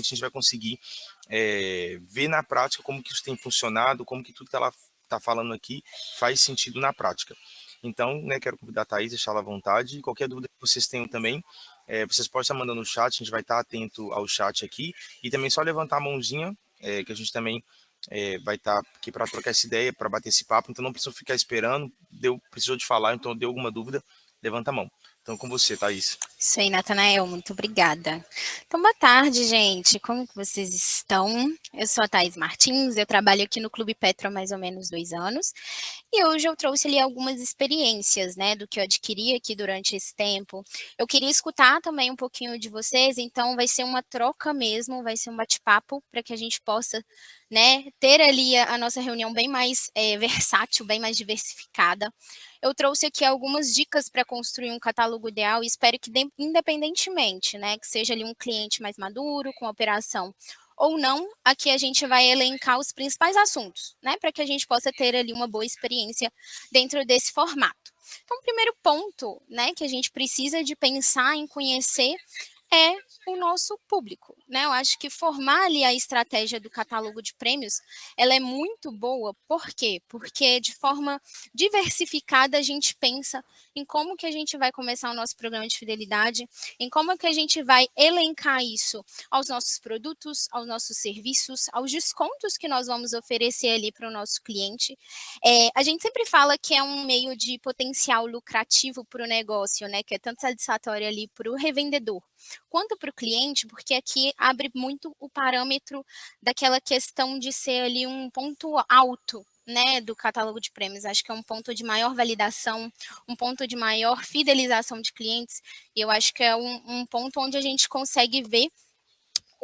a gente vai conseguir ver na prática como que isso tem funcionado, como que tudo que ela está falando aqui faz sentido na prática. Então, né, quero convidar a Thaís, deixá-la à vontade. Qualquer dúvida que vocês tenham também, vocês podem estar mandando no chat, a gente vai estar atento ao chat aqui. E também só levantar a mãozinha, que a gente também vai estar aqui para trocar essa ideia, para bater esse papo. Então, não precisa ficar esperando, precisou de falar, então deu alguma dúvida, levanta a mão. Então, com você, Thaís. Isso aí, Natanael, muito obrigada. Então, boa tarde, gente. Como que vocês estão? Eu sou a Thaís Martins, eu trabalho aqui no Clube Petro há mais ou menos 2 anos. E hoje eu trouxe ali algumas experiências, né, do que eu adquiri aqui durante esse tempo. Eu queria escutar também um pouquinho de vocês, então vai ser uma troca mesmo, vai ser um bate-papo para que a gente possa, né, ter ali a nossa reunião bem mais versátil, bem mais diversificada. Eu trouxe aqui algumas dicas para construir um catálogo ideal e espero que, independentemente, né, que seja ali um cliente mais maduro, com operação ou não, aqui a gente vai elencar os principais assuntos, né, para que a gente possa ter ali uma boa experiência dentro desse formato. Então, o primeiro ponto, né, que a gente precisa de pensar em conhecer é o nosso público, né? Eu acho que formar ali a estratégia do catálogo de prêmios, ela é muito boa, por quê? Porque de forma diversificada a gente pensa em como que a gente vai começar o nosso programa de fidelidade, em como que a gente vai elencar isso aos nossos produtos, aos nossos serviços, aos descontos que nós vamos oferecer ali para o nosso cliente. A gente sempre fala que é um meio de potencial lucrativo para o negócio, né? Que é tanto satisfatório ali para o revendedor quanto para o cliente, porque aqui abre muito o parâmetro daquela questão de ser ali um ponto alto, né, do catálogo de prêmios. Acho que é um ponto de maior validação, um ponto de maior fidelização de clientes, e eu acho que é um ponto onde a gente consegue ver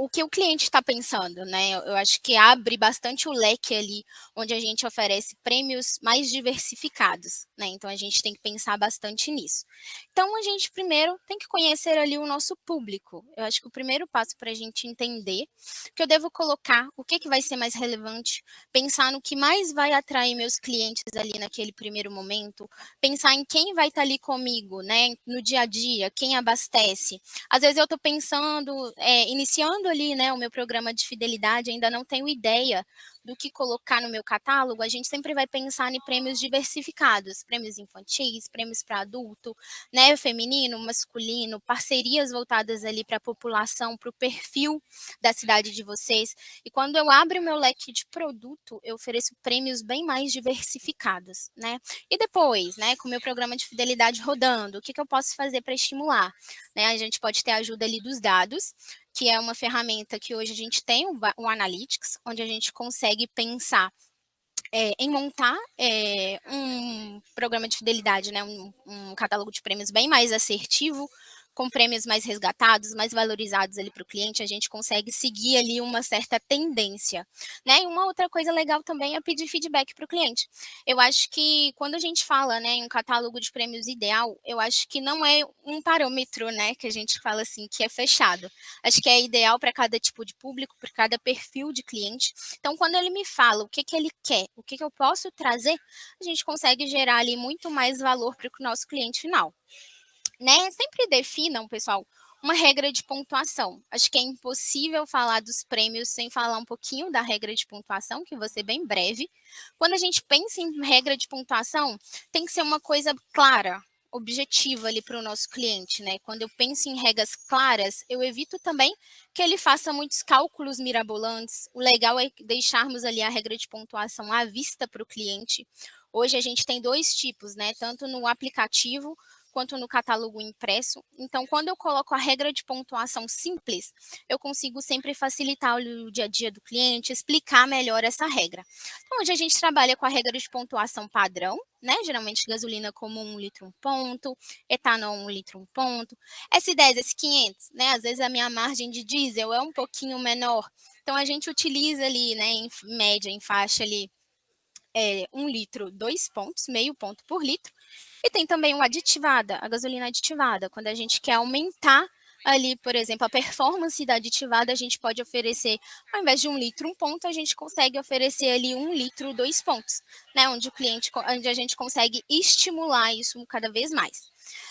o que o cliente está pensando, né? Eu acho que abre bastante o leque ali, onde a gente oferece prêmios mais diversificados, né? Então a gente tem que pensar bastante nisso. Então a gente primeiro tem que conhecer ali o nosso público. Eu acho que o primeiro passo para a gente entender que eu devo colocar, o que vai ser mais relevante, pensar no que mais vai atrair meus clientes ali naquele primeiro momento, pensar em quem vai estar ali comigo, né? No dia a dia, quem abastece. Às vezes eu estou pensando, iniciando ali, né, o meu programa de fidelidade, ainda não tenho ideia do que colocar no meu catálogo, a gente sempre vai pensar em prêmios diversificados, prêmios infantis, prêmios para adulto, né, feminino, masculino, parcerias voltadas ali para a população, para o perfil da cidade de vocês. E quando eu abro o meu leque de produto, eu ofereço prêmios bem mais diversificados, né? E depois, né, com o meu programa de fidelidade rodando, o que eu posso fazer para estimular? Né, a gente pode ter a ajuda ali dos dados, que é uma ferramenta que hoje a gente tem, o Analytics, onde a gente consegue pensar em montar um programa de fidelidade, né, um catálogo de prêmios bem mais assertivo, com prêmios mais resgatados, mais valorizados ali para o cliente, a gente consegue seguir ali uma certa tendência, né? E uma outra coisa legal também é pedir feedback para o cliente. Eu acho que quando a gente fala, né, em um catálogo de prêmios ideal, eu acho que não é um parâmetro, né, que a gente fala assim, que é fechado. Acho que é ideal para cada tipo de público, para cada perfil de cliente. Então, quando ele me fala o que ele quer, o que eu posso trazer, a gente consegue gerar ali muito mais valor para o nosso cliente final. Né? Sempre definam, pessoal, uma regra de pontuação. Acho que é impossível falar dos prêmios sem falar um pouquinho da regra de pontuação, que vai ser bem breve. Quando a gente pensa em regra de pontuação, tem que ser uma coisa clara, objetiva ali para o nosso cliente, né? Quando eu penso em regras claras, eu evito também que ele faça muitos cálculos mirabolantes. O legal é deixarmos ali a regra de pontuação à vista para o cliente. Hoje a gente tem 2 tipos, né? Tanto no aplicativo quanto no catálogo impresso. Então, quando eu coloco a regra de pontuação simples, eu consigo sempre facilitar o dia a dia do cliente, explicar melhor essa regra. Então, hoje a gente trabalha com a regra de pontuação padrão, né? Geralmente gasolina como 1 litro 1 ponto, etanol 1 litro 1 ponto, S10, S500, né? Às vezes a minha margem de diesel é um pouquinho menor. Então, a gente utiliza ali, né, em média, em faixa ali, 1 litro 2 pontos, meio ponto por litro. E tem também o aditivada, a gasolina aditivada, quando a gente quer aumentar ali, por exemplo, a performance da aditivada, a gente pode oferecer, ao invés de 1 litro 1 ponto, a gente consegue oferecer ali 1 litro 2 pontos, né? Onde a gente consegue estimular isso cada vez mais.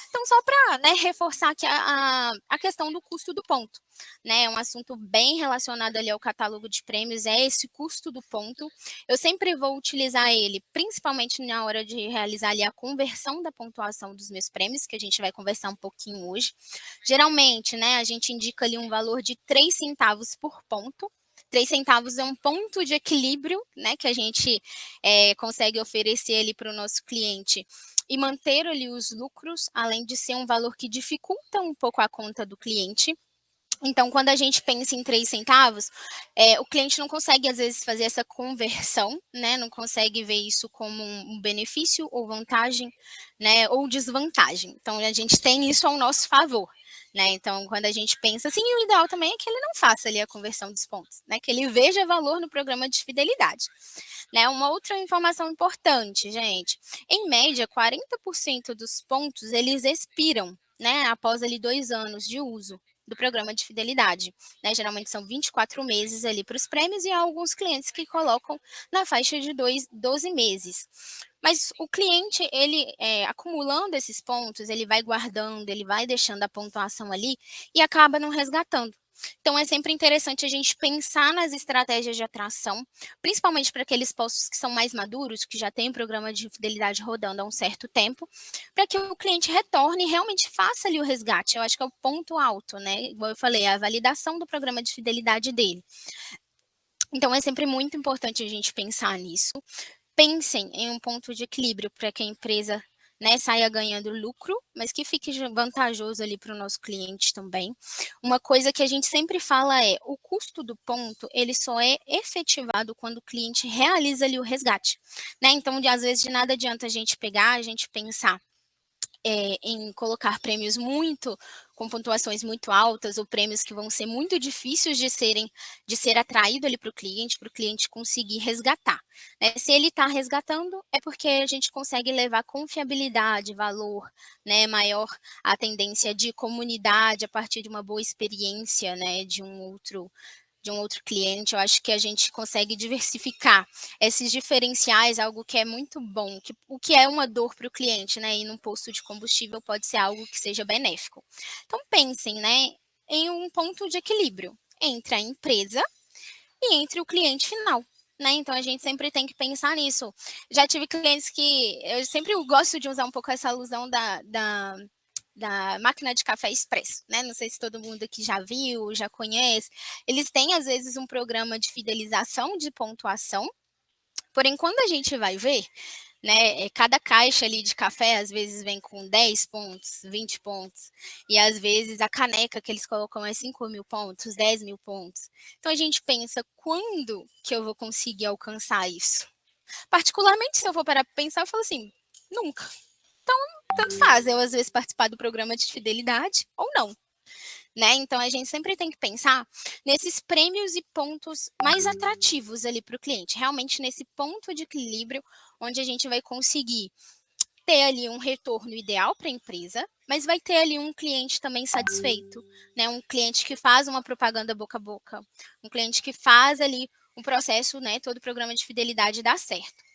Então, só para, né, reforçar aqui a questão do custo do ponto, né, um assunto bem relacionado ali ao catálogo de prêmios é esse custo do ponto. Eu sempre vou utilizar ele, principalmente na hora de realizar ali a conversão da pontuação dos meus prêmios, que a gente vai conversar um pouquinho hoje. Geralmente, né, a gente indica ali um valor de 3 centavos por ponto. 3 centavos é um ponto de equilíbrio, né, que a gente consegue oferecer ali para o nosso cliente e manter ali os lucros, além de ser um valor que dificulta um pouco a conta do cliente. Então, quando a gente pensa em 3 centavos, o cliente não consegue, às vezes, fazer essa conversão, né? Não consegue ver isso como um benefício ou vantagem, né? Ou desvantagem. Então, a gente tem isso ao nosso favor, né? Então, quando a gente pensa assim, o ideal também é que ele não faça ali a conversão dos pontos, né? Que ele veja valor no programa de fidelidade. Né? Uma outra informação importante, gente, em média, 40% dos pontos, eles expiram, né, após ali 2 anos de uso do programa de fidelidade, né? Geralmente são 24 meses ali para os prêmios e há alguns clientes que colocam na faixa de 12 meses. Mas o cliente, ele acumulando esses pontos, ele vai guardando, ele vai deixando a pontuação ali e acaba não resgatando. Então, é sempre interessante a gente pensar nas estratégias de atração, principalmente para aqueles postos que são mais maduros, que já têm um programa de fidelidade rodando há um certo tempo, para que o cliente retorne e realmente faça ali o resgate. Eu acho que é o ponto alto, né? Igual eu falei, a validação do programa de fidelidade dele. Então, é sempre muito importante a gente pensar nisso. Pensem em um ponto de equilíbrio para que a empresa, né, saia ganhando lucro, mas que fique vantajoso ali para o nosso cliente também. Uma coisa que a gente sempre fala é, o custo do ponto, ele só é efetivado quando o cliente realiza ali o resgate, né? Então, às vezes, de nada adianta a gente pegar, a gente pensar em colocar prêmios com pontuações muito altas ou prêmios que vão ser muito difíceis de ser atraído ali para o cliente conseguir resgatar. Né? Se ele está resgatando, é porque a gente consegue levar confiabilidade, valor, né, maior a tendência de comunidade a partir de uma boa experiência, né, de um outro cliente. Eu acho que a gente consegue diversificar esses diferenciais, algo que é muito bom, o que é uma dor para o cliente, né? E num posto de combustível pode ser algo que seja benéfico. Então pensem, né, em um ponto de equilíbrio entre a empresa e entre o cliente final. Né? Então a gente sempre tem que pensar nisso. Já tive clientes que eu sempre gosto de usar um pouco essa alusão da máquina de café expresso, né? Não sei se todo mundo aqui já viu, já conhece. Eles têm, às vezes, um programa de fidelização de pontuação, porém, quando a gente vai ver, né, cada caixa ali de café, às vezes, vem com 10 pontos, 20 pontos, e às vezes a caneca que eles colocam é 5.000 pontos, 10.000 pontos. Então, a gente pensa, quando que eu vou conseguir alcançar isso? Particularmente, se eu for parar para pensar, eu falo assim, nunca. Tanto faz eu, às vezes, participar do programa de fidelidade ou não. Né? Então, a gente sempre tem que pensar nesses prêmios e pontos mais atrativos ali para o cliente. Realmente, nesse ponto de equilíbrio, onde a gente vai conseguir ter ali um retorno ideal para a empresa, mas vai ter ali um cliente também satisfeito, né? Um cliente que faz uma propaganda boca a boca, um cliente que faz ali um processo, né? Todo o programa de fidelidade dar certo.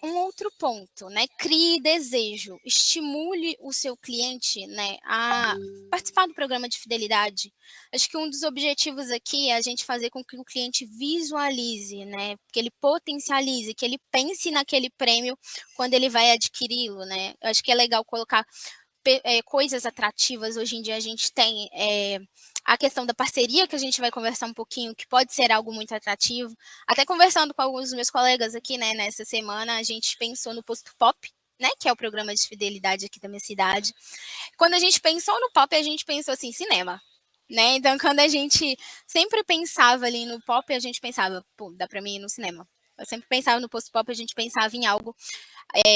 Um outro ponto, né? Crie desejo, estimule o seu cliente, né, a participar do programa de fidelidade. Acho que um dos objetivos aqui é a gente fazer com que o cliente visualize, né, que ele potencialize, que ele pense naquele prêmio quando ele vai adquiri-lo, né. Eu acho que é legal colocar coisas atrativas. Hoje em dia a gente tem a questão da parceria, que a gente vai conversar um pouquinho, que pode ser algo muito atrativo. Até conversando com alguns dos meus colegas aqui, né, nessa semana, a gente pensou no Posto Pop, né, que é o programa de fidelidade aqui da minha cidade. Quando a gente pensou no Pop, a gente pensou assim, cinema. Né? Então, quando a gente sempre pensava ali no Pop, a gente pensava, pô, dá para mim ir no cinema. Eu sempre pensava no Posto Pop, a gente pensava em algo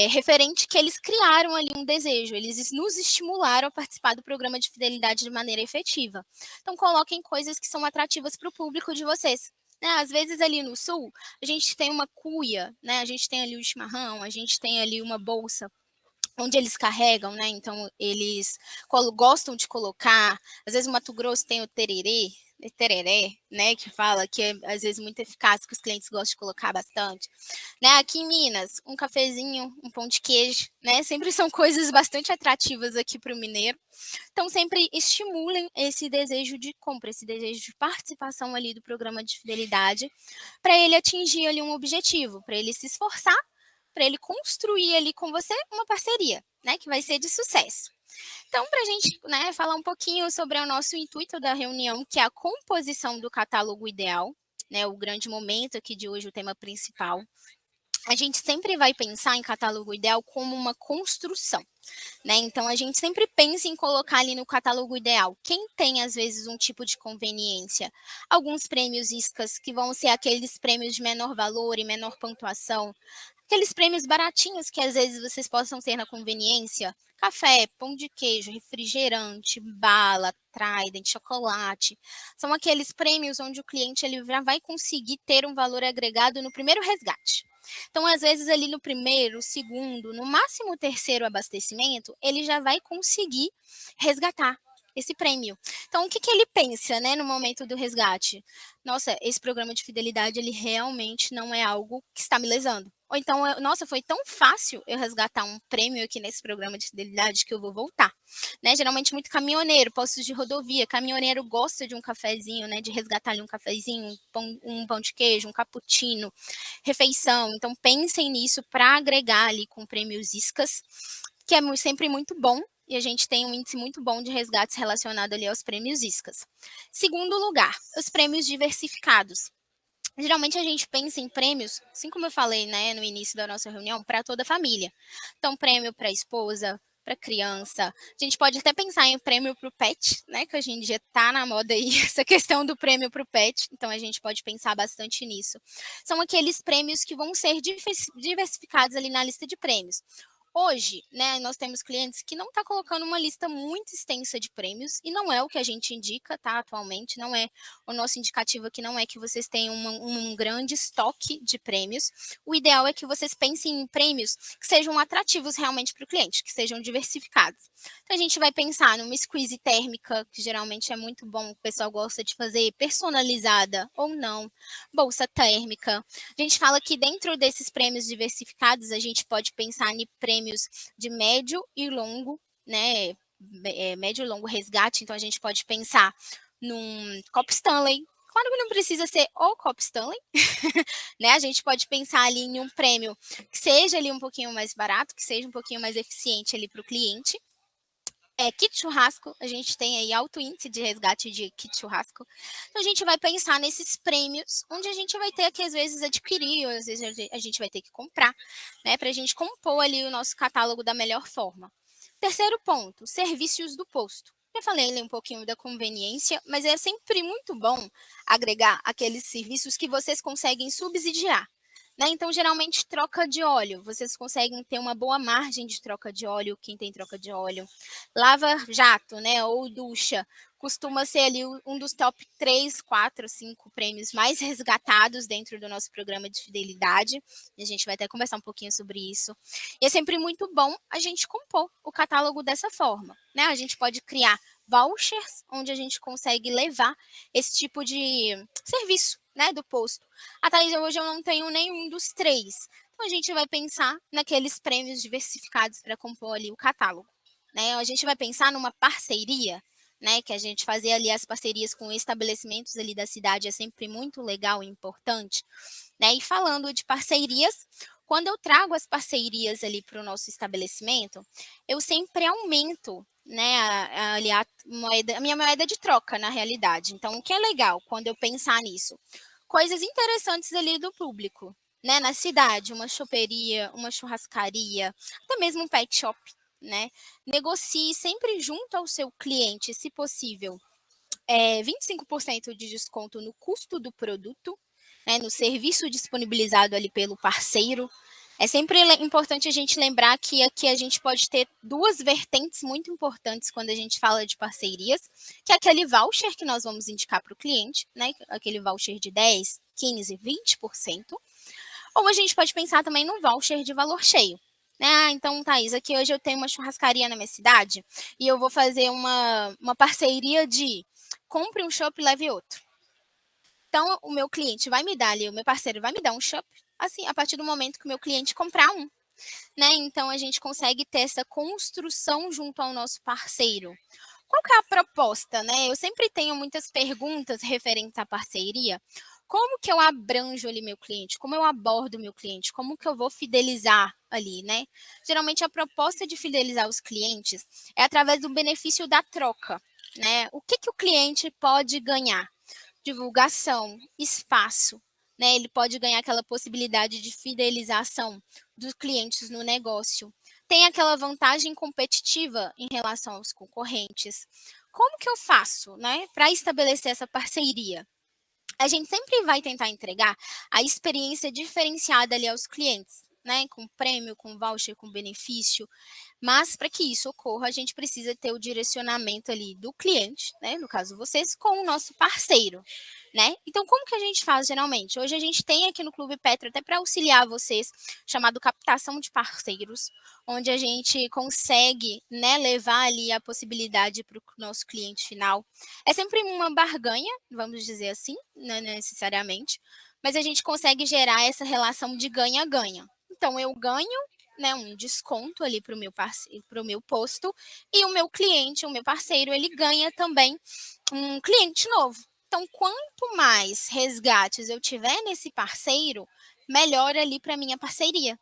referente que eles criaram ali um desejo, eles nos estimularam a participar do programa de fidelidade de maneira efetiva. Então, coloquem coisas que são atrativas para o público de vocês. Né? Às vezes, ali no Sul, a gente tem uma cuia, né? A gente tem ali o chimarrão, a gente tem ali uma bolsa onde eles carregam, né? Então, eles gostam de colocar. Às vezes, o Mato Grosso tem o tererê, tereré, né, que fala que é às vezes muito eficaz, que os clientes gostam de colocar bastante, né? Aqui em Minas, um cafezinho, um pão de queijo, né? Sempre são coisas bastante atrativas aqui para o mineiro. Então, sempre estimulem esse desejo de compra, esse desejo de participação ali do programa de fidelidade, para ele atingir ali um objetivo, para ele se esforçar, para ele construir ali com você uma parceria, né, que vai ser de sucesso. Então, para a gente, né, falar um pouquinho sobre o nosso intuito da reunião, que é a composição do catálogo ideal, né, o grande momento aqui de hoje, o tema principal. A gente sempre vai pensar em catálogo ideal como uma construção, né? Então, a gente sempre pensa em colocar ali no catálogo ideal quem tem, às vezes, um tipo de conveniência. Alguns prêmios iscas, que vão ser aqueles prêmios de menor valor e menor pontuação. Aqueles prêmios baratinhos que, às vezes, vocês possam ter na conveniência. Café, pão de queijo, refrigerante, bala, Trident, chocolate. São aqueles prêmios onde o cliente ele já vai conseguir ter um valor agregado no primeiro resgate. Então, às vezes, ali no primeiro, segundo, no máximo o terceiro abastecimento, ele já vai conseguir resgatar esse prêmio. Então, o que ele pensa, né, no momento do resgate? Nossa, esse programa de fidelidade, ele realmente não é algo que está me lesando. Ou então, nossa, foi tão fácil eu resgatar um prêmio aqui nesse programa de fidelidade que eu vou voltar. Né? Geralmente, muito caminhoneiro, postos de rodovia, caminhoneiro gosta de um cafezinho, né, de resgatar ali um cafezinho, um pão de queijo, um cappuccino, refeição. Então, pensem nisso para agregar ali com prêmios iscas, que é sempre muito bom, e a gente tem um índice muito bom de resgates relacionado ali aos prêmios iscas. Segundo lugar, os prêmios diversificados. Geralmente a gente pensa em prêmios, assim como eu falei, né, no início da nossa reunião, para toda a família. Então, prêmio para a esposa, para criança. A gente pode até pensar em prêmio para o pet, né? Que hoje em dia está na moda aí essa questão do prêmio para o pet. Então a gente pode pensar bastante nisso. São aqueles prêmios que vão ser diversificados ali na lista de prêmios. Hoje, né, nós temos clientes que não está colocando uma lista muito extensa de prêmios, e não é o que a gente indica, tá, atualmente, não é o nosso indicativo aqui, não é que vocês tenham um grande estoque de prêmios. O ideal é que vocês pensem em prêmios que sejam atrativos realmente para o cliente, que sejam diversificados. Então, a gente vai pensar numa squeeze térmica, que geralmente é muito bom, o pessoal gosta de fazer, personalizada ou não, bolsa térmica. A gente fala que dentro desses prêmios diversificados, a gente pode pensar em prêmios de médio e longo, né? Médio e longo resgate, então a gente pode pensar num Copo Stanley. Claro que não precisa ser o Copo Stanley, né? A gente pode pensar ali em um prêmio que seja ali um pouquinho mais barato, que seja um pouquinho mais eficiente ali para o cliente. Kit churrasco, a gente tem aí alto índice de resgate de kit churrasco. Então, a gente vai pensar nesses prêmios, onde a gente vai ter que, às vezes, adquirir, ou às vezes a gente vai ter que comprar, né, para a gente compor ali o nosso catálogo da melhor forma. Terceiro ponto, serviços do posto. Já falei ali um pouquinho da conveniência, mas é sempre muito bom agregar aqueles serviços que vocês conseguem subsidiar. Né? Então, geralmente, troca de óleo. Vocês conseguem ter uma boa margem de troca de óleo, quem tem troca de óleo. Lava jato, né? Ou ducha. Costuma ser ali um dos top 3, 4, 5 prêmios mais resgatados dentro do nosso programa de fidelidade. E a gente vai até conversar um pouquinho sobre isso. E é sempre muito bom a gente compor o catálogo dessa forma. Né? A gente pode criar vouchers, onde a gente consegue levar esse tipo de serviço, né, do posto. Thaís, hoje eu não tenho nenhum dos 3. Então, a gente vai pensar naqueles prêmios diversificados para compor ali o catálogo. Né? A gente vai pensar numa parceria, né, que a gente fazer ali as parcerias com estabelecimentos ali da cidade é sempre muito legal e importante. Né? E falando de parcerias, quando eu trago as parcerias ali para o nosso estabelecimento, eu sempre aumento, né, a minha moeda de troca, na realidade. Então, o que é legal quando eu pensar nisso? Coisas interessantes ali do público, né, na cidade, uma choperia, uma churrascaria, até mesmo um pet shop, né? Negocie sempre junto ao seu cliente, se possível, 25% de desconto no custo do produto, né, no serviço disponibilizado ali pelo parceiro. É sempre importante a gente lembrar que aqui a gente pode ter duas vertentes muito importantes quando a gente fala de parcerias, que é aquele voucher que nós vamos indicar para o cliente, né, aquele voucher de 10, 15, 20%, ou a gente pode pensar também no voucher de valor cheio. Então, Thaís, aqui hoje eu tenho uma churrascaria na minha cidade e eu vou fazer uma parceria de compre um chopp e leve outro. Então, o meu cliente vai me dar ali, o meu parceiro vai me dar um chopp, assim, a partir do momento que o meu cliente comprar um, né? Então, a gente consegue ter essa construção junto ao nosso parceiro. Qual que é a proposta, né? Eu sempre tenho muitas perguntas referentes à parceria. Como que eu abranjo ali meu cliente? Como eu abordo meu cliente? Como que eu vou fidelizar ali, né? Geralmente a proposta de fidelizar os clientes é através do benefício da troca, né? O que que o cliente pode ganhar? Divulgação, espaço, né? Ele pode ganhar aquela possibilidade de fidelização dos clientes no negócio. Tem aquela vantagem competitiva em relação aos concorrentes. Como que eu faço, né, para estabelecer essa parceria? A gente sempre vai tentar entregar a experiência diferenciada ali aos clientes, né? Com prêmio, com voucher, com benefício. Mas para que isso ocorra, a gente precisa ter o direcionamento ali do cliente, né? No caso vocês, com o nosso parceiro, né? Então, como que a gente faz geralmente? Hoje a gente tem aqui no Clube Petro, até para auxiliar vocês, chamado captação de parceiros, onde a gente consegue, né, levar ali a possibilidade para o nosso cliente final. É sempre uma barganha, vamos dizer assim, não necessariamente, mas a gente consegue gerar essa relação de ganha-ganha. Então, eu ganho, né, um desconto ali para o meu posto, e o meu cliente, o meu parceiro, ele ganha também um cliente novo. Então, quanto mais resgates eu tiver nesse parceiro, melhor ali para minha parceria.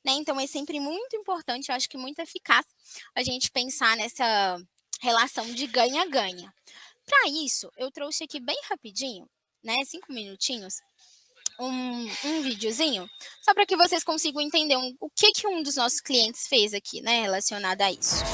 Né? Então, é sempre muito importante, eu acho que muito eficaz a gente pensar nessa relação de ganha-ganha. Para isso, eu trouxe aqui bem rapidinho, né, 5 minutinhos, um videozinho, só para que vocês consigam entender o que, que um dos nossos clientes fez aqui, né, relacionado a isso.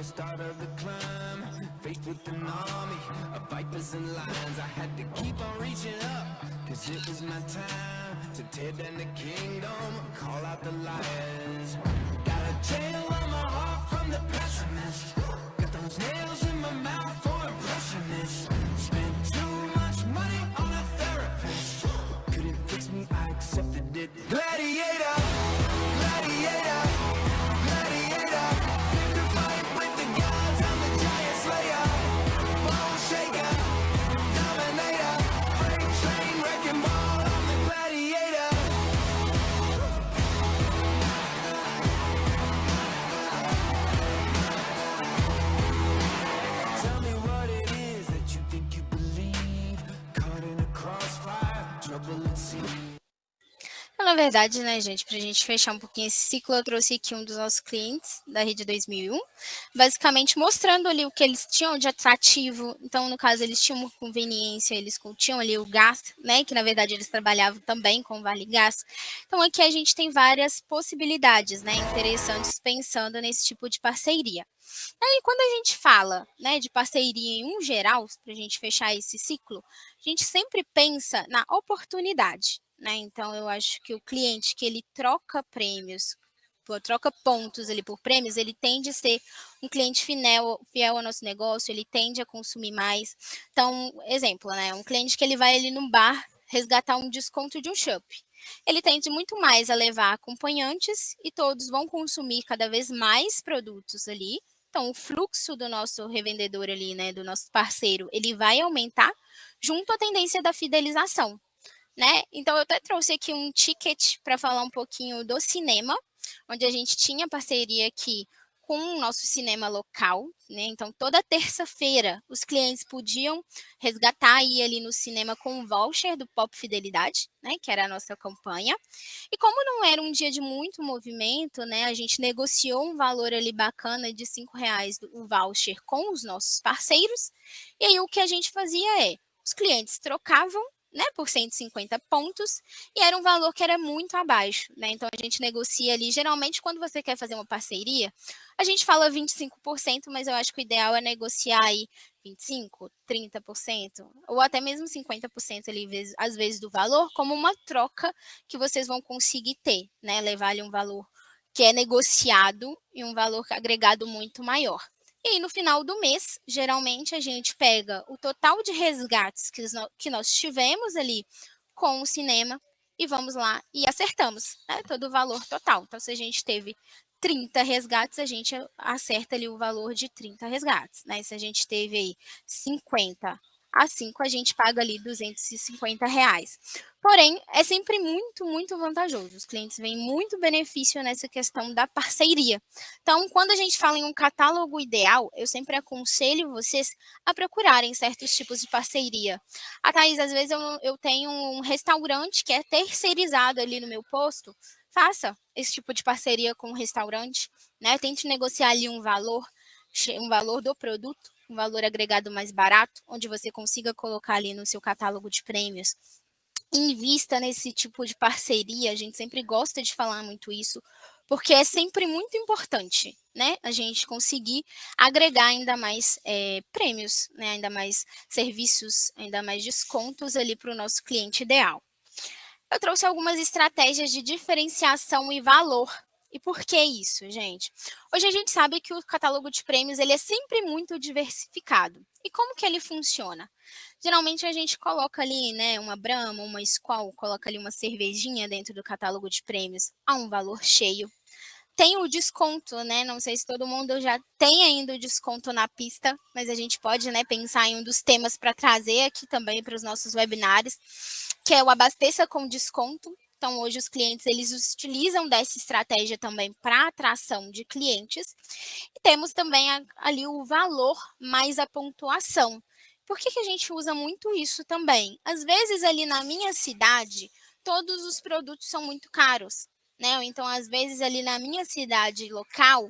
Start of the climb, faced with an army of vipers and lions. I had to keep on reaching up, cause it was my time to tear down the kingdom, call out the lions. Got a jail on my heart from the pessimist, got those nails in my mouth for impressionists. Spent too much money on a therapist, couldn't fix me, I accepted it. Gladiator, gladiator, gladiator. Então, na verdade, né, gente, para a gente fechar um pouquinho esse ciclo, eu trouxe aqui um dos nossos clientes da Rede 2001, basicamente mostrando ali o que eles tinham de atrativo. Então, no caso, eles tinham uma conveniência, eles tinham ali o gás, né, que na verdade eles trabalhavam também com o Vale Gás. Então, aqui a gente tem várias possibilidades, né, interessantes pensando nesse tipo de parceria. Aí, quando a gente fala, né, de parceria em um geral, para a gente fechar esse ciclo, a gente sempre pensa na oportunidade, né? Então, eu acho que o cliente que ele troca prêmios, troca pontos ali por prêmios, ele tende a ser um cliente fiel ao nosso negócio, ele tende a consumir mais. Então, exemplo, né? Um cliente que ele vai ali no bar resgatar um desconto de um chopp. Ele tende muito mais a levar acompanhantes e todos vão consumir cada vez mais produtos ali. Então, o fluxo do nosso revendedor ali, né, do nosso parceiro, ele vai aumentar junto à tendência da fidelização, né? Então, eu até trouxe aqui um ticket para falar um pouquinho do cinema, onde a gente tinha parceria aqui com o nosso cinema local, né? Então, toda terça-feira, os clientes podiam resgatar e ir ali no cinema com um voucher do Pop Fidelidade, né? Que era a nossa campanha. E como não era um dia de muito movimento, né? A gente negociou um valor ali bacana de R$ 5 o voucher com os nossos parceiros. E aí, o que a gente fazia é, os clientes trocavam, né, por 150 pontos, e era um valor que era muito abaixo, né? Então, a gente negocia ali, geralmente, quando você quer fazer uma parceria, a gente fala 25%, mas eu acho que o ideal é negociar aí 25%, 30%, ou até mesmo 50% ali, às vezes, do valor, como uma troca que vocês vão conseguir ter, né? Levar ali um valor que é negociado em um valor agregado muito maior. E aí, no final do mês, geralmente a gente pega o total de resgates que nós tivemos ali com o cinema e vamos lá e acertamos, né, todo o valor total. Então, se a gente teve 30 resgates, a gente acerta ali o valor de 30 resgates, né? Se a gente teve aí 50 a 5, a gente paga ali R$ 250. Porém, é sempre muito, muito vantajoso. Os clientes veem muito benefício nessa questão da parceria. Então, quando a gente fala em um catálogo ideal, eu sempre aconselho vocês a procurarem certos tipos de parceria. A Thaís, às vezes eu tenho um restaurante que é terceirizado ali no meu posto. Faça esse tipo de parceria com o restaurante, né? Tente negociar ali um valor do produto, um valor agregado mais barato, onde você consiga colocar ali no seu catálogo de prêmios. Invista nesse tipo de parceria, a gente sempre gosta de falar muito isso, porque é sempre muito importante, né? A gente conseguir agregar ainda mais prêmios, né? Ainda mais serviços, ainda mais descontos ali para o nosso cliente ideal. Eu trouxe algumas estratégias de diferenciação e valor. E por que isso, gente? Hoje a gente sabe que o catálogo de prêmios ele é sempre muito diversificado. E como que ele funciona? Geralmente a gente coloca ali, né, uma Brahma, uma Skol, coloca ali uma cervejinha dentro do catálogo de prêmios a um valor cheio. Tem o desconto, né? Não sei se todo mundo já tem ainda o desconto na pista, mas a gente pode, né, pensar em um dos temas para trazer aqui também para os nossos webinários, que é o abasteça com desconto. Então, hoje os clientes eles utilizam dessa estratégia também para atração de clientes. E temos também ali o valor mais a pontuação. Por que a gente usa muito isso também? Às vezes, ali na minha cidade, todos os produtos são muito caros, né? Ou então, às vezes, ali na minha cidade local,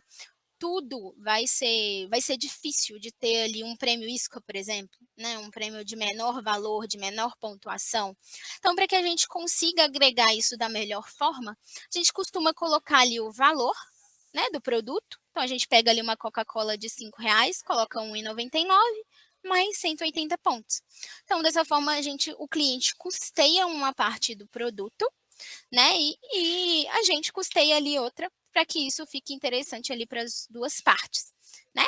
tudo vai ser difícil de ter ali um prêmio ISCA, por exemplo, né? Um prêmio de menor valor, de menor pontuação. Então, para que a gente consiga agregar isso da melhor forma, a gente costuma colocar ali o valor, né, do produto. Então, a gente pega ali uma Coca-Cola de R$ 5, coloca R$ 1,99 mais 180 pontos. Então, dessa forma, o cliente custeia uma parte do produto, né? E a gente custeia ali outra para que isso fique interessante ali para as duas partes, né?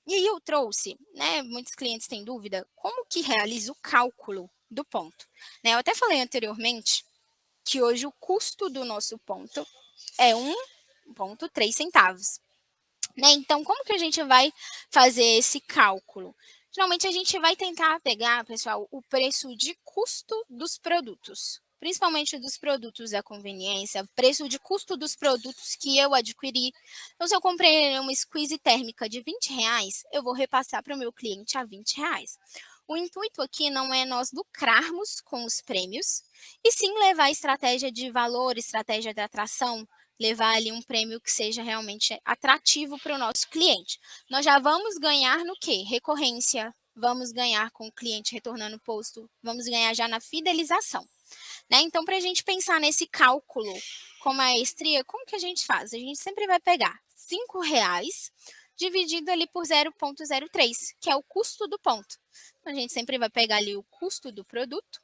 E aí eu trouxe, né? Muitos clientes têm dúvida, como que realiza o cálculo do ponto, né? Eu até falei anteriormente que hoje o custo do nosso ponto é 1,3 centavos. Né? Então, como que a gente vai fazer esse cálculo? Geralmente, a gente vai tentar pegar, pessoal, o preço de custo dos produtos, principalmente dos produtos da conveniência, preço de custo dos produtos que eu adquiri. Então, se eu comprei uma squeeze térmica de R$ 20, eu vou repassar para o meu cliente a R$ 20. O intuito aqui não é nós lucrarmos com os prêmios, e sim levar a estratégia de valor, estratégia de atração, levar ali um prêmio que seja realmente atrativo para o nosso cliente. Nós já vamos ganhar no quê? Recorrência, vamos ganhar com o cliente retornando o posto, vamos ganhar já na fidelização. Né? Então, para a gente pensar nesse cálculo com maestria, como que a gente faz? A gente sempre vai pegar R$ 5 dividido ali por 0,03, que é o custo do ponto. Então, a gente sempre vai pegar ali o custo do produto,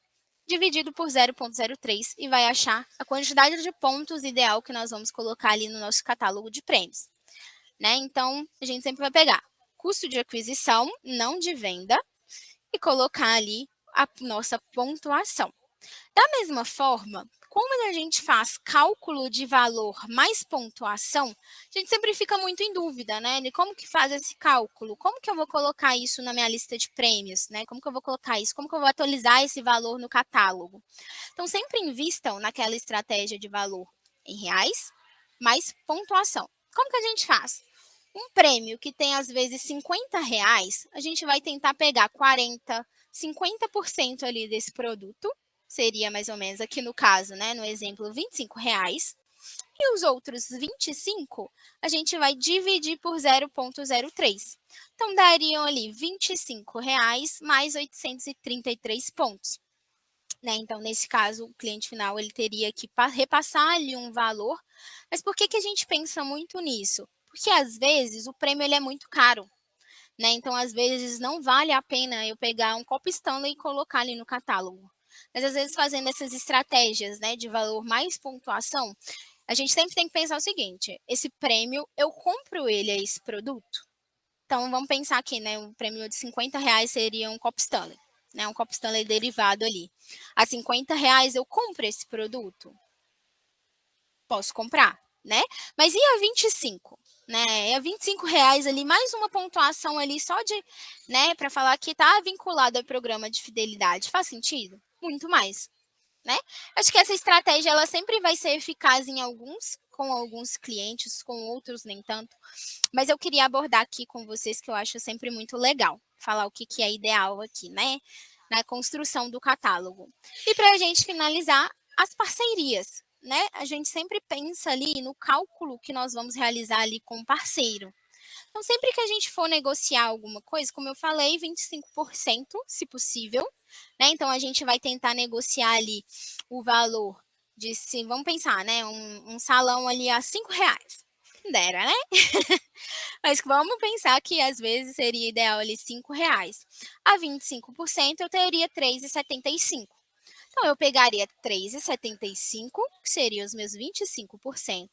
dividido por 0,03 e vai achar a quantidade de pontos ideal que nós vamos colocar ali no nosso catálogo de prêmios. Né? Então, a gente sempre vai pegar custo de aquisição, não de venda, e colocar ali a nossa pontuação. Da mesma forma, como a gente faz cálculo de valor mais pontuação, a gente sempre fica muito em dúvida, né? De como que faz esse cálculo? Como que eu vou colocar isso na minha lista de prêmios, né? Como que eu vou colocar isso? Como que eu vou atualizar esse valor no catálogo? Então, sempre invistam naquela estratégia de valor em reais, mais pontuação. Como que a gente faz? Um prêmio que tem, às vezes, R$ 50, a gente vai tentar pegar 40%, 50% ali desse produto, seria mais ou menos aqui no caso, né, no exemplo, R$ 25, e os outros 25 a gente vai dividir por 0,03. Então, dariam ali R$ 25 mais 833 pontos. Né? Então, nesse caso, o cliente final ele teria que repassar ali um valor. Mas por que a gente pensa muito nisso? Porque, às vezes, o prêmio ele é muito caro. Né? Então, às vezes, não vale a pena eu pegar um copo Stanley e colocar ali no catálogo. Mas, às vezes, fazendo essas estratégias, né, de valor mais pontuação, a gente sempre tem que pensar o seguinte, esse prêmio, eu compro ele, esse produto? Então, vamos pensar aqui, né, um prêmio de R$50 seria um copo Stanley, né, um copo Stanley derivado ali. A R$50 eu compro esse produto? Posso comprar, né? Mas e a 25? Né? E a R$25 ali, mais uma pontuação ali só de, né, para falar que está vinculado ao programa de fidelidade. Faz sentido? Muito mais, né? Acho que essa estratégia ela sempre vai ser eficaz em alguns, com alguns clientes, com outros nem tanto. Mas eu queria abordar aqui com vocês que eu acho sempre muito legal, falar o que, que é ideal aqui, né? Na construção do catálogo. E para a gente finalizar, as parcerias, né? A gente sempre pensa ali no cálculo que nós vamos realizar ali com o parceiro. Então, sempre que a gente for negociar alguma coisa, como eu falei, 25%, se possível, né? Então, a gente vai tentar negociar ali o valor de, se, vamos pensar, né? Um salão ali a R$5. Quem dera, né? Mas vamos pensar que às vezes seria ideal ali R$5. A 25% eu teria R$3,75. Então, eu pegaria R$3,75, que seriam os meus 25%,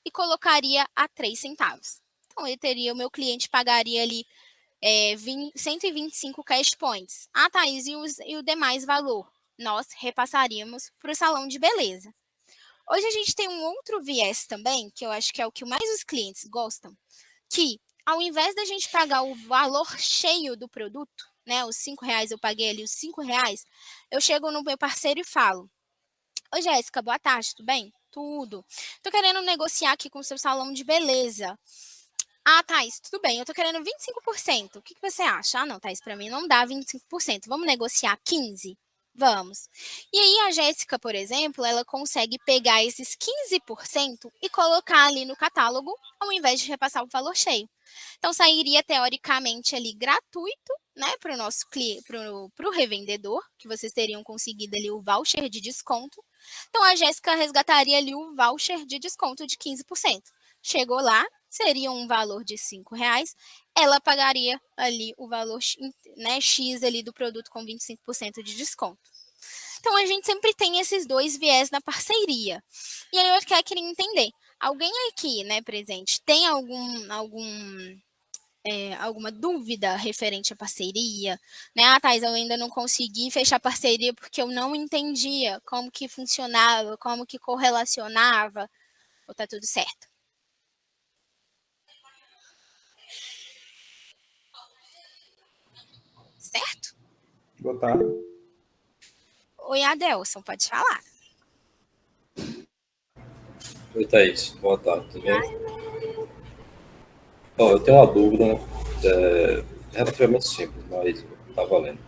e colocaria a 3 centavos. Então, eu teria, o meu cliente pagaria ali 125 cash points. Ah, Thaís, e o demais valor? Nós repassaríamos para o salão de beleza. Hoje a gente tem um outro viés também, que eu acho que é o que mais os clientes gostam, que ao invés da gente pagar o valor cheio do produto, né, os R$5 eu paguei ali os R$5, eu chego no meu parceiro e falo, oi Jéssica, boa tarde, tudo bem? Tudo. Tô querendo negociar aqui com o seu salão de beleza. Ah, Thaís, tudo bem, eu tô querendo 25%. O que você acha? Ah, não, Thaís, para mim não dá 25%. Vamos negociar 15%? Vamos. E aí a Jéssica, por exemplo, ela consegue pegar esses 15% e colocar ali no catálogo, ao invés de repassar o valor cheio. Então, sairia teoricamente ali gratuito, né, para o nosso cliente, para o revendedor, que vocês teriam conseguido ali o voucher de desconto. Então, a Jéssica resgataria ali o voucher de desconto de 15%. Chegou lá, seria um valor de R$5, ela pagaria ali o valor, né, X ali do produto com 25% de desconto. Então, a gente sempre tem esses dois viés na parceria. E aí, eu queria entender, alguém aqui, né, presente, tem alguma dúvida referente à parceria? Né? Ah, Thais, eu ainda não consegui fechar parceria porque eu não entendia como que funcionava, como que correlacionava, ou tá tudo certo? Certo? Boa tarde. Oi, Adelson, pode falar. Oi, Thaís. Boa tarde, tudo bem? Bom, eu tenho uma dúvida relativamente simples, mas tá valendo.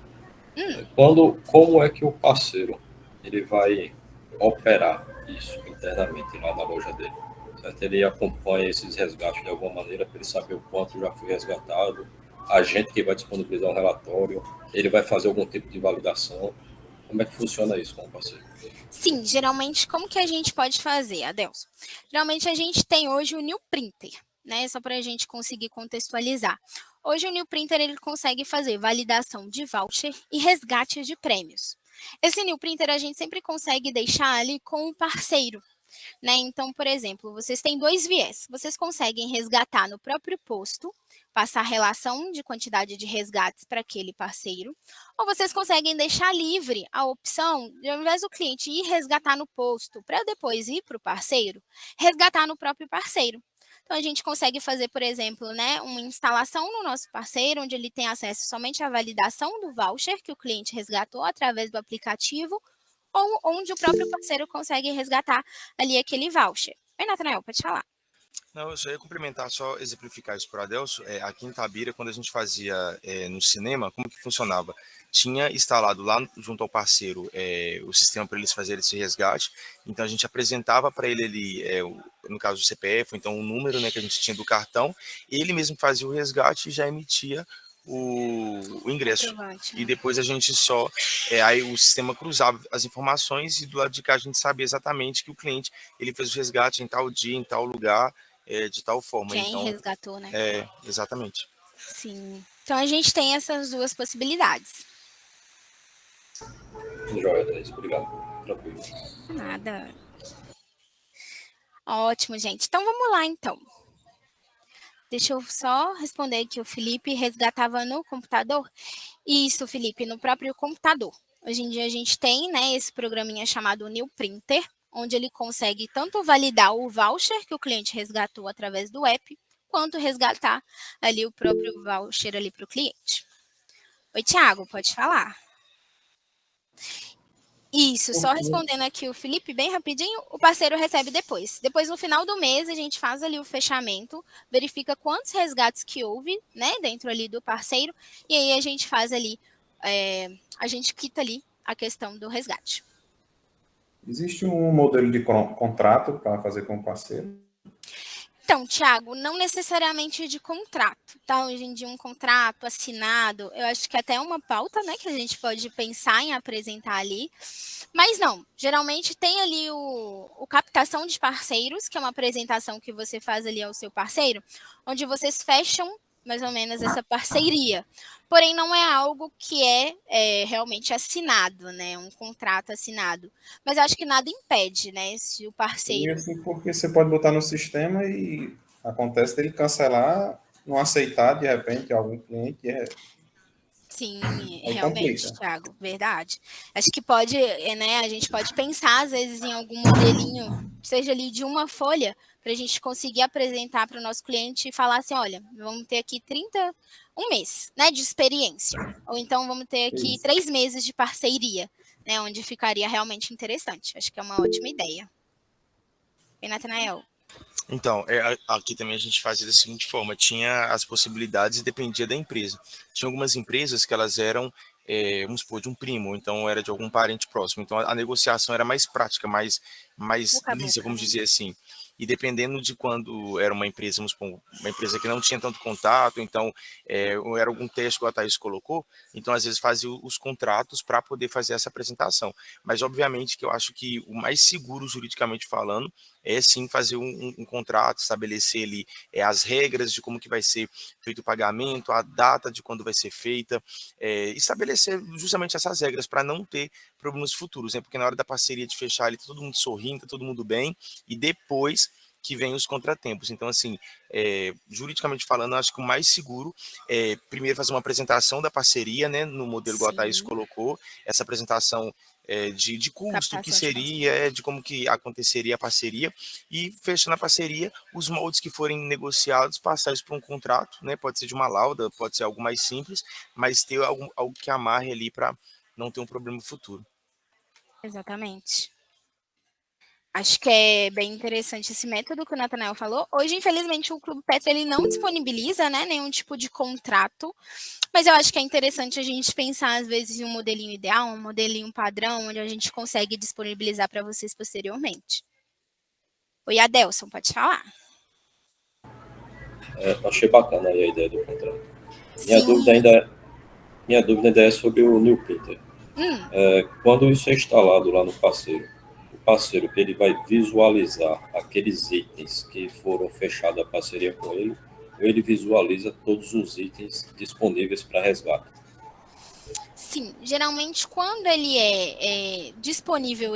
Como é que o parceiro ele vai operar isso internamente lá na loja dele? Certo? Ele acompanha esses resgates de alguma maneira para ele saber o quanto já foi resgatado, a gente que vai disponibilizar um relatório, ele vai fazer algum tipo de validação. Como é que funciona isso com o parceiro? Sim, geralmente, como que a gente pode fazer, Adelson? Geralmente, a gente tem hoje o New Printer, né? Só para a gente conseguir contextualizar. Hoje, o New Printer ele consegue fazer validação de voucher e resgate de prêmios. Esse New Printer a gente sempre consegue deixar ali com o parceiro, né? Então, por exemplo, vocês têm dois viés. Vocês conseguem resgatar no próprio posto, passar a relação de quantidade de resgates para aquele parceiro, ou vocês conseguem deixar livre a opção de, ao invés do cliente ir resgatar no posto para depois ir para o parceiro, resgatar no próprio parceiro. Então, a gente consegue fazer, por exemplo, né, uma instalação no nosso parceiro, onde ele tem acesso somente à validação do voucher que o cliente resgatou através do aplicativo, ou onde o próprio parceiro consegue resgatar ali aquele voucher. Oi, Natanael, pode falar. Não, eu só ia complementar, só exemplificar isso para o Adelso. Aqui em Tabira, quando a gente fazia no cinema, como que funcionava? Tinha instalado lá junto ao parceiro o sistema para eles fazerem esse resgate. Então a gente apresentava para ele ali, no caso o CPF, ou então o número, né, que a gente tinha do cartão. Ele mesmo fazia o resgate e já emitia o ingresso. Provante, E né? depois a gente só. Aí o sistema cruzava as informações e do lado de cá a gente sabia exatamente que o cliente ele fez o resgate em tal dia, em tal lugar, de tal forma. Quem Então, resgatou, né? exatamente. Sim. Então a gente tem essas duas possibilidades. Joia, Thaís. Obrigado. Tranquilo. Nada. Ótimo, gente. Então, vamos lá, então. Deixa eu só responder aqui. O Felipe resgatava no computador. Isso, Felipe, no próprio computador. Hoje em dia a gente tem, né, esse programinha chamado New Printer, onde ele consegue tanto validar o voucher que o cliente resgatou através do app, quanto resgatar ali o próprio voucher ali para o cliente. Oi, Thiago, pode falar. Isso, só respondendo aqui o Felipe, bem rapidinho, o parceiro recebe depois. Depois, no final do mês, a gente faz ali o fechamento, verifica quantos resgates que houve, né, dentro ali do parceiro, e aí a gente faz ali, a gente quita ali a questão do resgate. Existe um modelo de contrato para fazer com o parceiro? Então, Thiago, não necessariamente de contrato, tá? Hoje em dia um contrato assinado, eu acho que até é uma pauta, né, que a gente pode pensar em apresentar ali, mas não, geralmente tem ali o captação de parceiros, que é uma apresentação que você faz ali ao seu parceiro, onde vocês fecham mais ou menos essa parceria. Porém, não é algo que é realmente assinado, né? Um contrato assinado. Mas acho que nada impede, né? Se o E parceiro. assim, porque você pode botar no sistema e acontece dele cancelar, não aceitar de repente algum cliente, Sim, aí realmente, complica. Thiago, verdade. Acho que pode, né? A gente pode pensar, às vezes, em algum modelinho, seja ali de uma folha, para a gente conseguir apresentar para o nosso cliente e falar assim: olha, vamos ter aqui um mês, né, de experiência. Ou então vamos ter aqui Isso. 3 meses de parceria, né? Onde ficaria realmente interessante. Acho que é uma ótima ideia. E, Natanael? Então, aqui também a gente fazia da seguinte forma, tinha as possibilidades e dependia da empresa. Tinha algumas empresas que elas eram, vamos supor, de um primo, então era de algum parente próximo. Então, a negociação era mais prática, mais Boca a lisa, boca, vamos né? dizer assim. E dependendo de quando era uma empresa, vamos supor, uma empresa que não tinha tanto contato, então era algum teste que a Thaís colocou, então às vezes fazia os contratos para poder fazer essa apresentação. Mas obviamente que eu acho que o mais seguro juridicamente falando é sim fazer um contrato, estabelecer ali as regras de como que vai ser feito o pagamento, a data de quando vai ser feita, estabelecer justamente essas regras para não ter problemas futuros, né? Porque na hora da parceria de fechar ali, tá todo mundo sorrindo, tá todo mundo bem, e depois que vem os contratempos. Então, assim, juridicamente falando, acho que o mais seguro é primeiro fazer uma apresentação da parceria, né? No modelo igual a Thaís Sim, colocou, essa apresentação de custo, que captação de parceiro. seria, de como que aconteceria a parceria, e fechando a parceria, os moldes que forem negociados, passar isso para um contrato, né? Pode ser de uma lauda, pode ser algo mais simples, mas ter algo que amarre ali para não ter um problema futuro. Exatamente. Acho que é bem interessante esse método que o Natanael falou. Hoje, infelizmente, o Clube Petro ele não disponibiliza, né, nenhum tipo de contrato, mas eu acho que é interessante a gente pensar, às vezes, em um modelinho ideal, um modelinho padrão, onde a gente consegue disponibilizar para vocês posteriormente. Oi, Adelson, pode falar. Achei bacana aí a ideia do contrato. Minha Sim. dúvida ainda é sobre o New Printer. Quando isso é instalado lá no parceiro, o parceiro ele vai visualizar aqueles itens que foram fechados a parceria com ele, ou ele visualiza todos os itens disponíveis para resgate? Sim, geralmente quando ele é disponível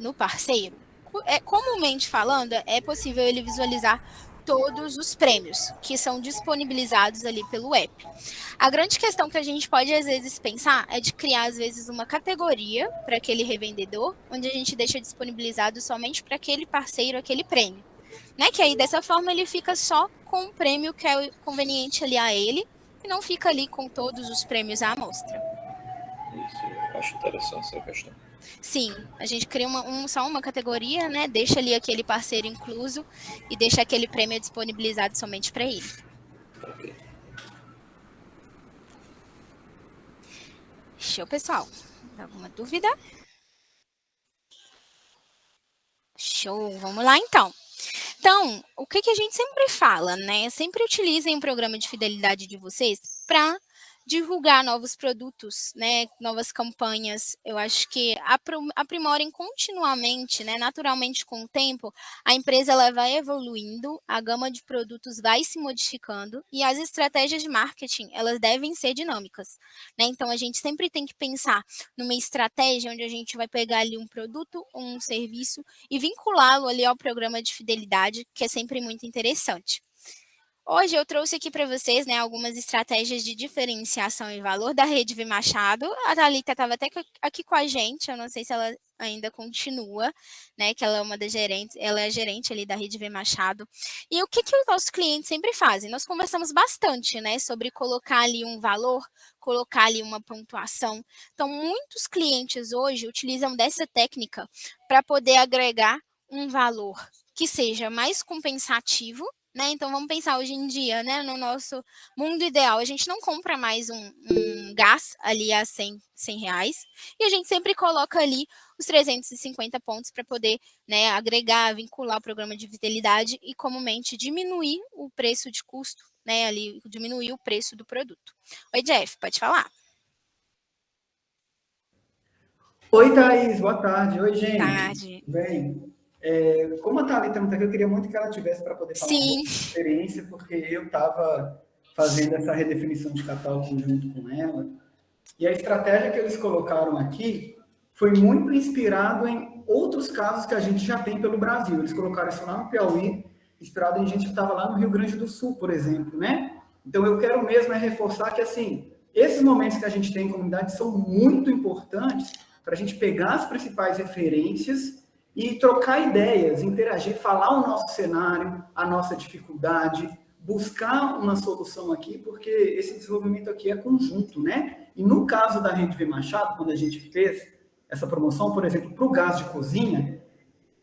no parceiro, comumente falando, é possível ele visualizar todos os prêmios que são disponibilizados ali pelo app. A grande questão que a gente pode às vezes pensar é de criar às vezes uma categoria para aquele revendedor, onde a gente deixa disponibilizado somente para aquele parceiro aquele prêmio, né? Que aí dessa forma ele fica só com o prêmio que é conveniente ali a ele e não fica ali com todos os prêmios à amostra. Isso, eu acho interessante essa questão. Sim, a gente cria só uma categoria, né? Deixa ali aquele parceiro incluso e deixa aquele prêmio disponibilizado somente para ele. Ok. Show, pessoal. Alguma dúvida? Show, vamos lá então. Então, o que a gente sempre fala, né? Sempre utilizem o programa de fidelidade de vocês para divulgar novos produtos, né, novas campanhas. Eu acho que aprimorem continuamente, né, naturalmente com o tempo, a empresa ela vai evoluindo, a gama de produtos vai se modificando e as estratégias de marketing, elas devem ser dinâmicas, né? Então a gente sempre tem que pensar numa estratégia onde a gente vai pegar ali um produto ou um serviço e vinculá-lo ali ao programa de fidelidade, que é sempre muito interessante. Hoje eu trouxe aqui para vocês, né, algumas estratégias de diferenciação e valor da Rede V Machado. A Thalita estava até aqui com a gente, eu não sei se ela ainda continua, né, que ela é uma das gerentes, ela é gerente ali da Rede V Machado. E o que os nossos clientes sempre fazem? Nós conversamos bastante, né, sobre colocar ali um valor, colocar ali uma pontuação. Então, muitos clientes hoje utilizam dessa técnica para poder agregar um valor que seja mais compensativo, né? Então, vamos pensar hoje em dia, né? No nosso mundo ideal, a gente não compra mais um gás ali a 100 reais e a gente sempre coloca ali os 350 pontos para poder, né, agregar, vincular o programa de fidelidade e, comumente, diminuir o preço de custo, né? Ali, diminuir o preço do produto. Oi, Jeff, pode falar. Oi, Thaís, boa tarde. Oi, gente. Boa tarde. Bem, como a Thalita não está aqui, eu queria muito que ela tivesse para poder falar um pouco da experiência, porque eu estava fazendo essa redefinição de catálogo junto com ela, e a estratégia que eles colocaram aqui foi muito inspirado em outros casos que a gente já tem pelo Brasil. Eles colocaram isso lá no Piauí, inspirado em gente que estava lá no Rio Grande do Sul, por exemplo, né? Então, eu quero mesmo reforçar que, assim, esses momentos que a gente tem em comunidade são muito importantes para a gente pegar as principais referências e trocar ideias, interagir, falar o nosso cenário, a nossa dificuldade, buscar uma solução aqui, porque esse desenvolvimento aqui é conjunto, né? E no caso da Rede V Machado, quando a gente fez essa promoção, por exemplo, para o gás de cozinha,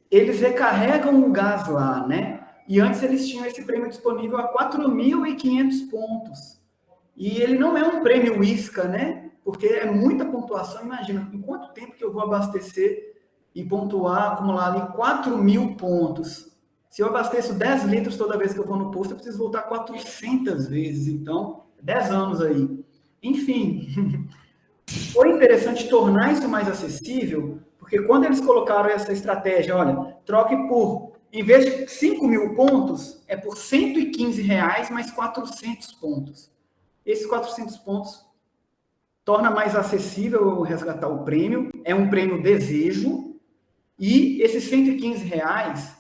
eles recarregam o gás lá, né? E antes eles tinham esse prêmio disponível a 4.500 pontos. E ele não é um prêmio isca, né? Porque é muita pontuação. Imagina, em quanto tempo que eu vou abastecer e pontuar, acumular ali 4.000 pontos? Se eu abasteço 10 litros toda vez que eu vou no posto, eu preciso voltar 400 vezes. Então, 10 anos aí. Enfim, foi interessante tornar isso mais acessível, porque quando eles colocaram essa estratégia, olha, troque por, em vez de 5.000 pontos, é por R$115 mais 400 pontos. Esses 400 pontos torna mais acessível eu resgatar o prêmio, é um prêmio desejo, e esses R$115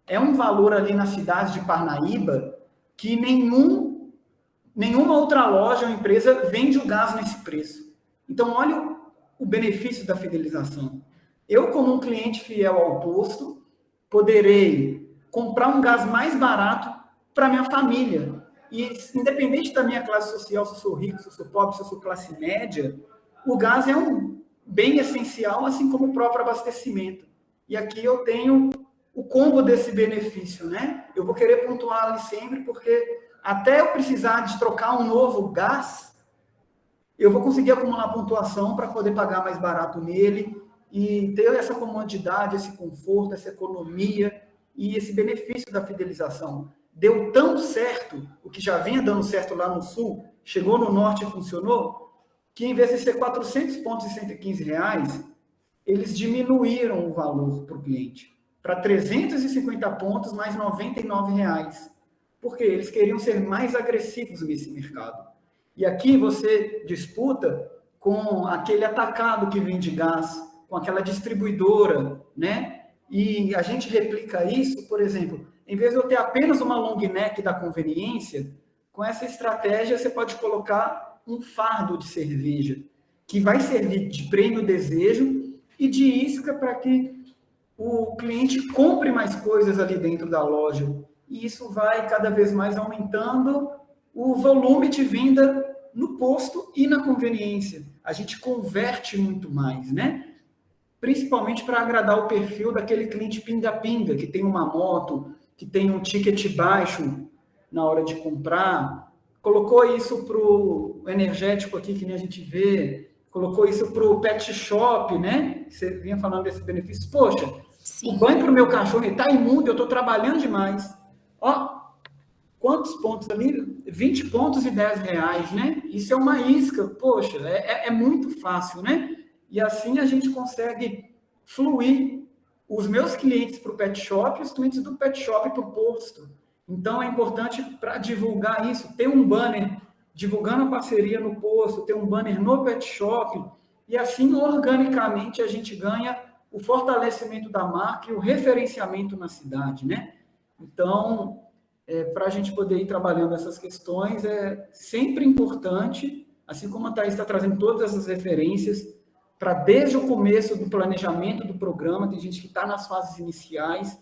é um valor ali na cidade de Parnaíba que nenhuma outra loja ou empresa vende o gás nesse preço. Então, olha o benefício da fidelização. Eu, como um cliente fiel ao posto, poderei comprar um gás mais barato para minha família. E, independente da minha classe social, se eu sou rico, se eu sou pobre, se eu sou classe média, o gás é um bem essencial, assim como o próprio abastecimento. E aqui eu tenho o combo desse benefício, né? Eu vou querer pontuar ali sempre, porque até eu precisar de trocar um novo gás, eu vou conseguir acumular pontuação para poder pagar mais barato nele e ter essa comodidade, esse conforto, essa economia e esse benefício da fidelização. Deu tão certo, o que já vinha dando certo lá no Sul, chegou no Norte e funcionou, que em vez de ser 400 pontos e R$115, eles diminuíram o valor para o cliente, para 350 pontos mais R$99, porque eles queriam ser mais agressivos nesse mercado. E aqui você disputa com aquele atacado que vende gás, com aquela distribuidora, né? E a gente replica isso, por exemplo, em vez de eu ter apenas uma long neck da conveniência, com essa estratégia você pode colocar um fardo de cerveja, que vai servir de prêmio desejo e de isca para que o cliente compre mais coisas ali dentro da loja. E isso vai cada vez mais aumentando o volume de venda no posto e na conveniência. A gente converte muito mais, né? Principalmente para agradar o perfil daquele cliente pinga-pinga, que tem uma moto, que tem um ticket baixo na hora de comprar. Colocou isso para o energético aqui, que nem a gente vê. Colocou isso para o pet shop, né? Você vinha falando desse benefício. Poxa, sim, o banho para o meu cachorro está imundo, eu estou trabalhando demais. Ó, quantos pontos ali? 20 pontos e R$10, né? Isso é uma isca, poxa, é muito fácil, né? E assim a gente consegue fluir os meus clientes para o pet shop e os clientes do pet shop para o posto. Então, é importante para divulgar isso, ter um banner divulgando a parceria no posto, ter um banner no pet shop, e assim, organicamente, a gente ganha o fortalecimento da marca e o referenciamento na cidade, né? Então, para a gente poder ir trabalhando essas questões, é sempre importante, assim como a Thaís está trazendo todas essas referências, para desde o começo do planejamento do programa, tem gente que está nas fases iniciais,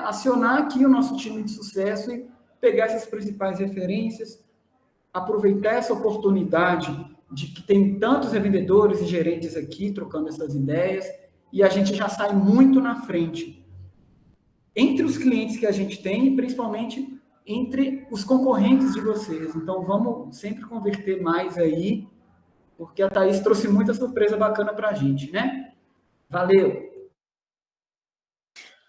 acionar aqui o nosso time de sucesso e pegar essas principais referências, aproveitar essa oportunidade de que tem tantos revendedores e gerentes aqui trocando essas ideias, e a gente já sai muito na frente entre os clientes que a gente tem, e principalmente entre os concorrentes de vocês. Então, vamos sempre converter mais aí, porque a Thaís trouxe muita surpresa bacana para a gente, né? Valeu!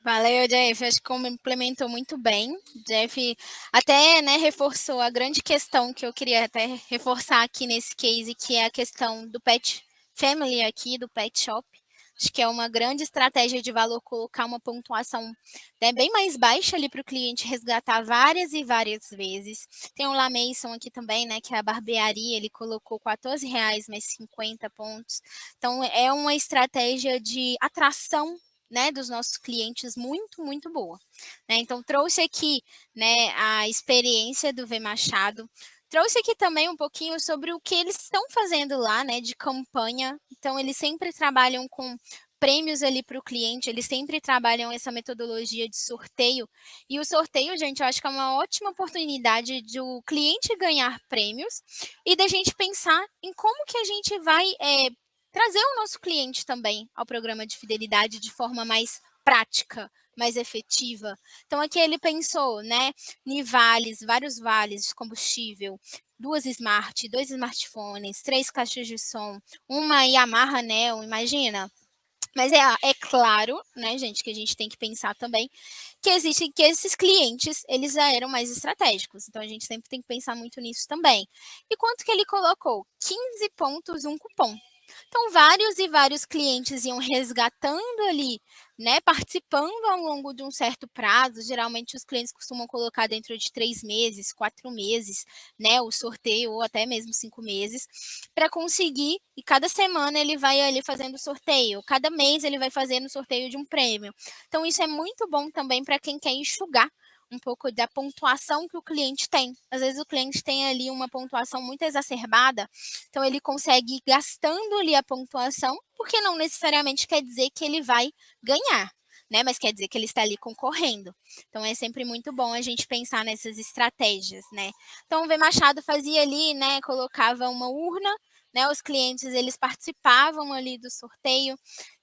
Valeu, Jeff. Acho que complementou muito bem. Jeff até, né, reforçou a grande questão que eu queria até reforçar aqui nesse case, que é a questão do pet family aqui, do pet shop. Acho que é uma grande estratégia de valor colocar uma pontuação, né, bem mais baixa ali para o cliente resgatar várias e várias vezes. Tem o La Mason aqui também, né, que é a barbearia, ele colocou R$14 mais 50 pontos. Então, é uma estratégia de atração, né, dos nossos clientes muito, muito boa. Né? Então, trouxe aqui, né, a experiência do V Machado, trouxe aqui também um pouquinho sobre o que eles estão fazendo lá, né, de campanha. Então, eles sempre trabalham com prêmios ali para o cliente, eles sempre trabalham essa metodologia de sorteio. E o sorteio, gente, eu acho que é uma ótima oportunidade de o cliente ganhar prêmios e da gente pensar em como que a gente vai trazer o nosso cliente também ao programa de fidelidade de forma mais prática, mais efetiva. Então, aqui ele pensou, né, em vales, vários vales de combustível, 2 Smart, 2 smartphones, 3 caixas de som, uma Yamaha Neo, imagina. Mas é claro, né, gente, que a gente tem que pensar também que esses clientes, eles já eram mais estratégicos. Então, a gente sempre tem que pensar muito nisso também. E quanto que ele colocou? 15 pontos, um cupom. Então, vários e vários clientes iam resgatando ali, né, participando ao longo de um certo prazo. Geralmente, os clientes costumam colocar dentro de 3 meses, 4 meses, né, o sorteio, ou até mesmo 5 meses, para conseguir, e cada semana ele vai ali fazendo sorteio, cada mês ele vai fazendo sorteio de um prêmio. Então, isso é muito bom também para quem quer enxugar um pouco da pontuação que o cliente tem. Às vezes o cliente tem ali uma pontuação muito exacerbada, então ele consegue ir gastando ali a pontuação, porque não necessariamente quer dizer que ele vai ganhar, né? Mas quer dizer que ele está ali concorrendo. Então é sempre muito bom a gente pensar nessas estratégias, né? Então o V Machado fazia ali, né? Colocava uma urna, né? Os clientes eles participavam ali do sorteio.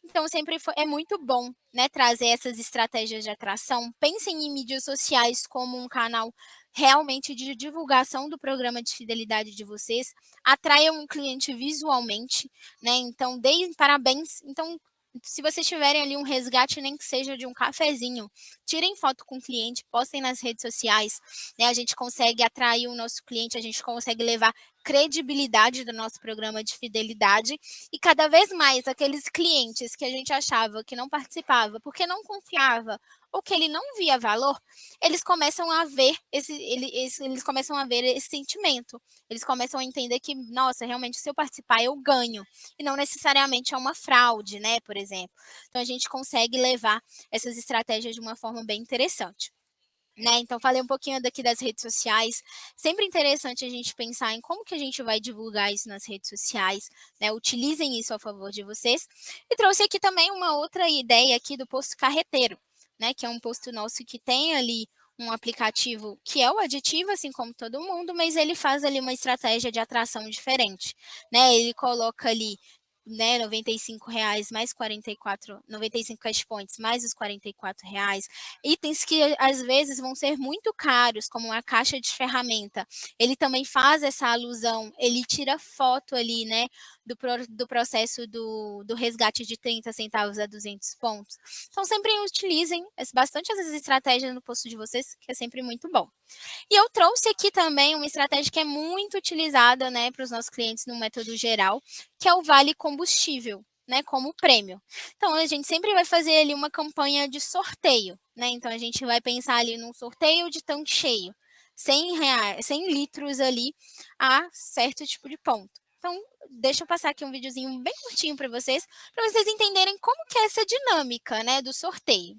Então, sempre é muito bom, né, trazer essas estratégias de atração. Pensem em mídias sociais como um canal realmente de divulgação do programa de fidelidade de vocês. Atraiam um cliente visualmente, né? Então, deem parabéns. Então, se vocês tiverem ali um resgate, nem que seja de um cafezinho, tirem foto com o cliente, postem nas redes sociais, né? A gente consegue atrair o nosso cliente, a gente consegue levar credibilidade do nosso programa de fidelidade e cada vez mais aqueles clientes que a gente achava que não participava porque não confiava ou que ele não via valor, eles começam a ver eles começam a ver esse sentimento. Eles começam a entender que, nossa, realmente se eu participar eu ganho e não necessariamente é uma fraude, né, por exemplo. Então a gente consegue levar essas estratégias de uma forma bem interessante. Né? Então, falei um pouquinho daqui das redes sociais. Sempre interessante a gente pensar em como que a gente vai divulgar isso nas redes sociais, né? Utilizem isso a favor de vocês. E trouxe aqui também uma outra ideia aqui do posto carreteiro, né? Que é um posto nosso que tem ali um aplicativo que é o aditivo, assim como todo mundo, mas ele faz ali uma estratégia de atração diferente, né? Ele coloca ali, né, R$95 mais 44, 95 cash points mais os R$44, itens que às vezes vão ser muito caros, como a caixa de ferramenta. Ele também faz essa alusão, ele tira foto ali, né, do processo do resgate de 30 centavos a 200 pontos. Então, sempre utilizem bastante essas estratégias no posto de vocês, que é sempre muito bom. E eu trouxe aqui também uma estratégia que é muito utilizada, né, para os nossos clientes no método geral, que é o vale combustível, né, como prêmio. Então, a gente sempre vai fazer ali uma campanha de sorteio, né? Então, a gente vai pensar ali num sorteio de tanque cheio, 100 litros ali a certo tipo de ponto. Então, deixa eu passar aqui um videozinho bem curtinho para vocês entenderem como que é essa dinâmica, né, do sorteio.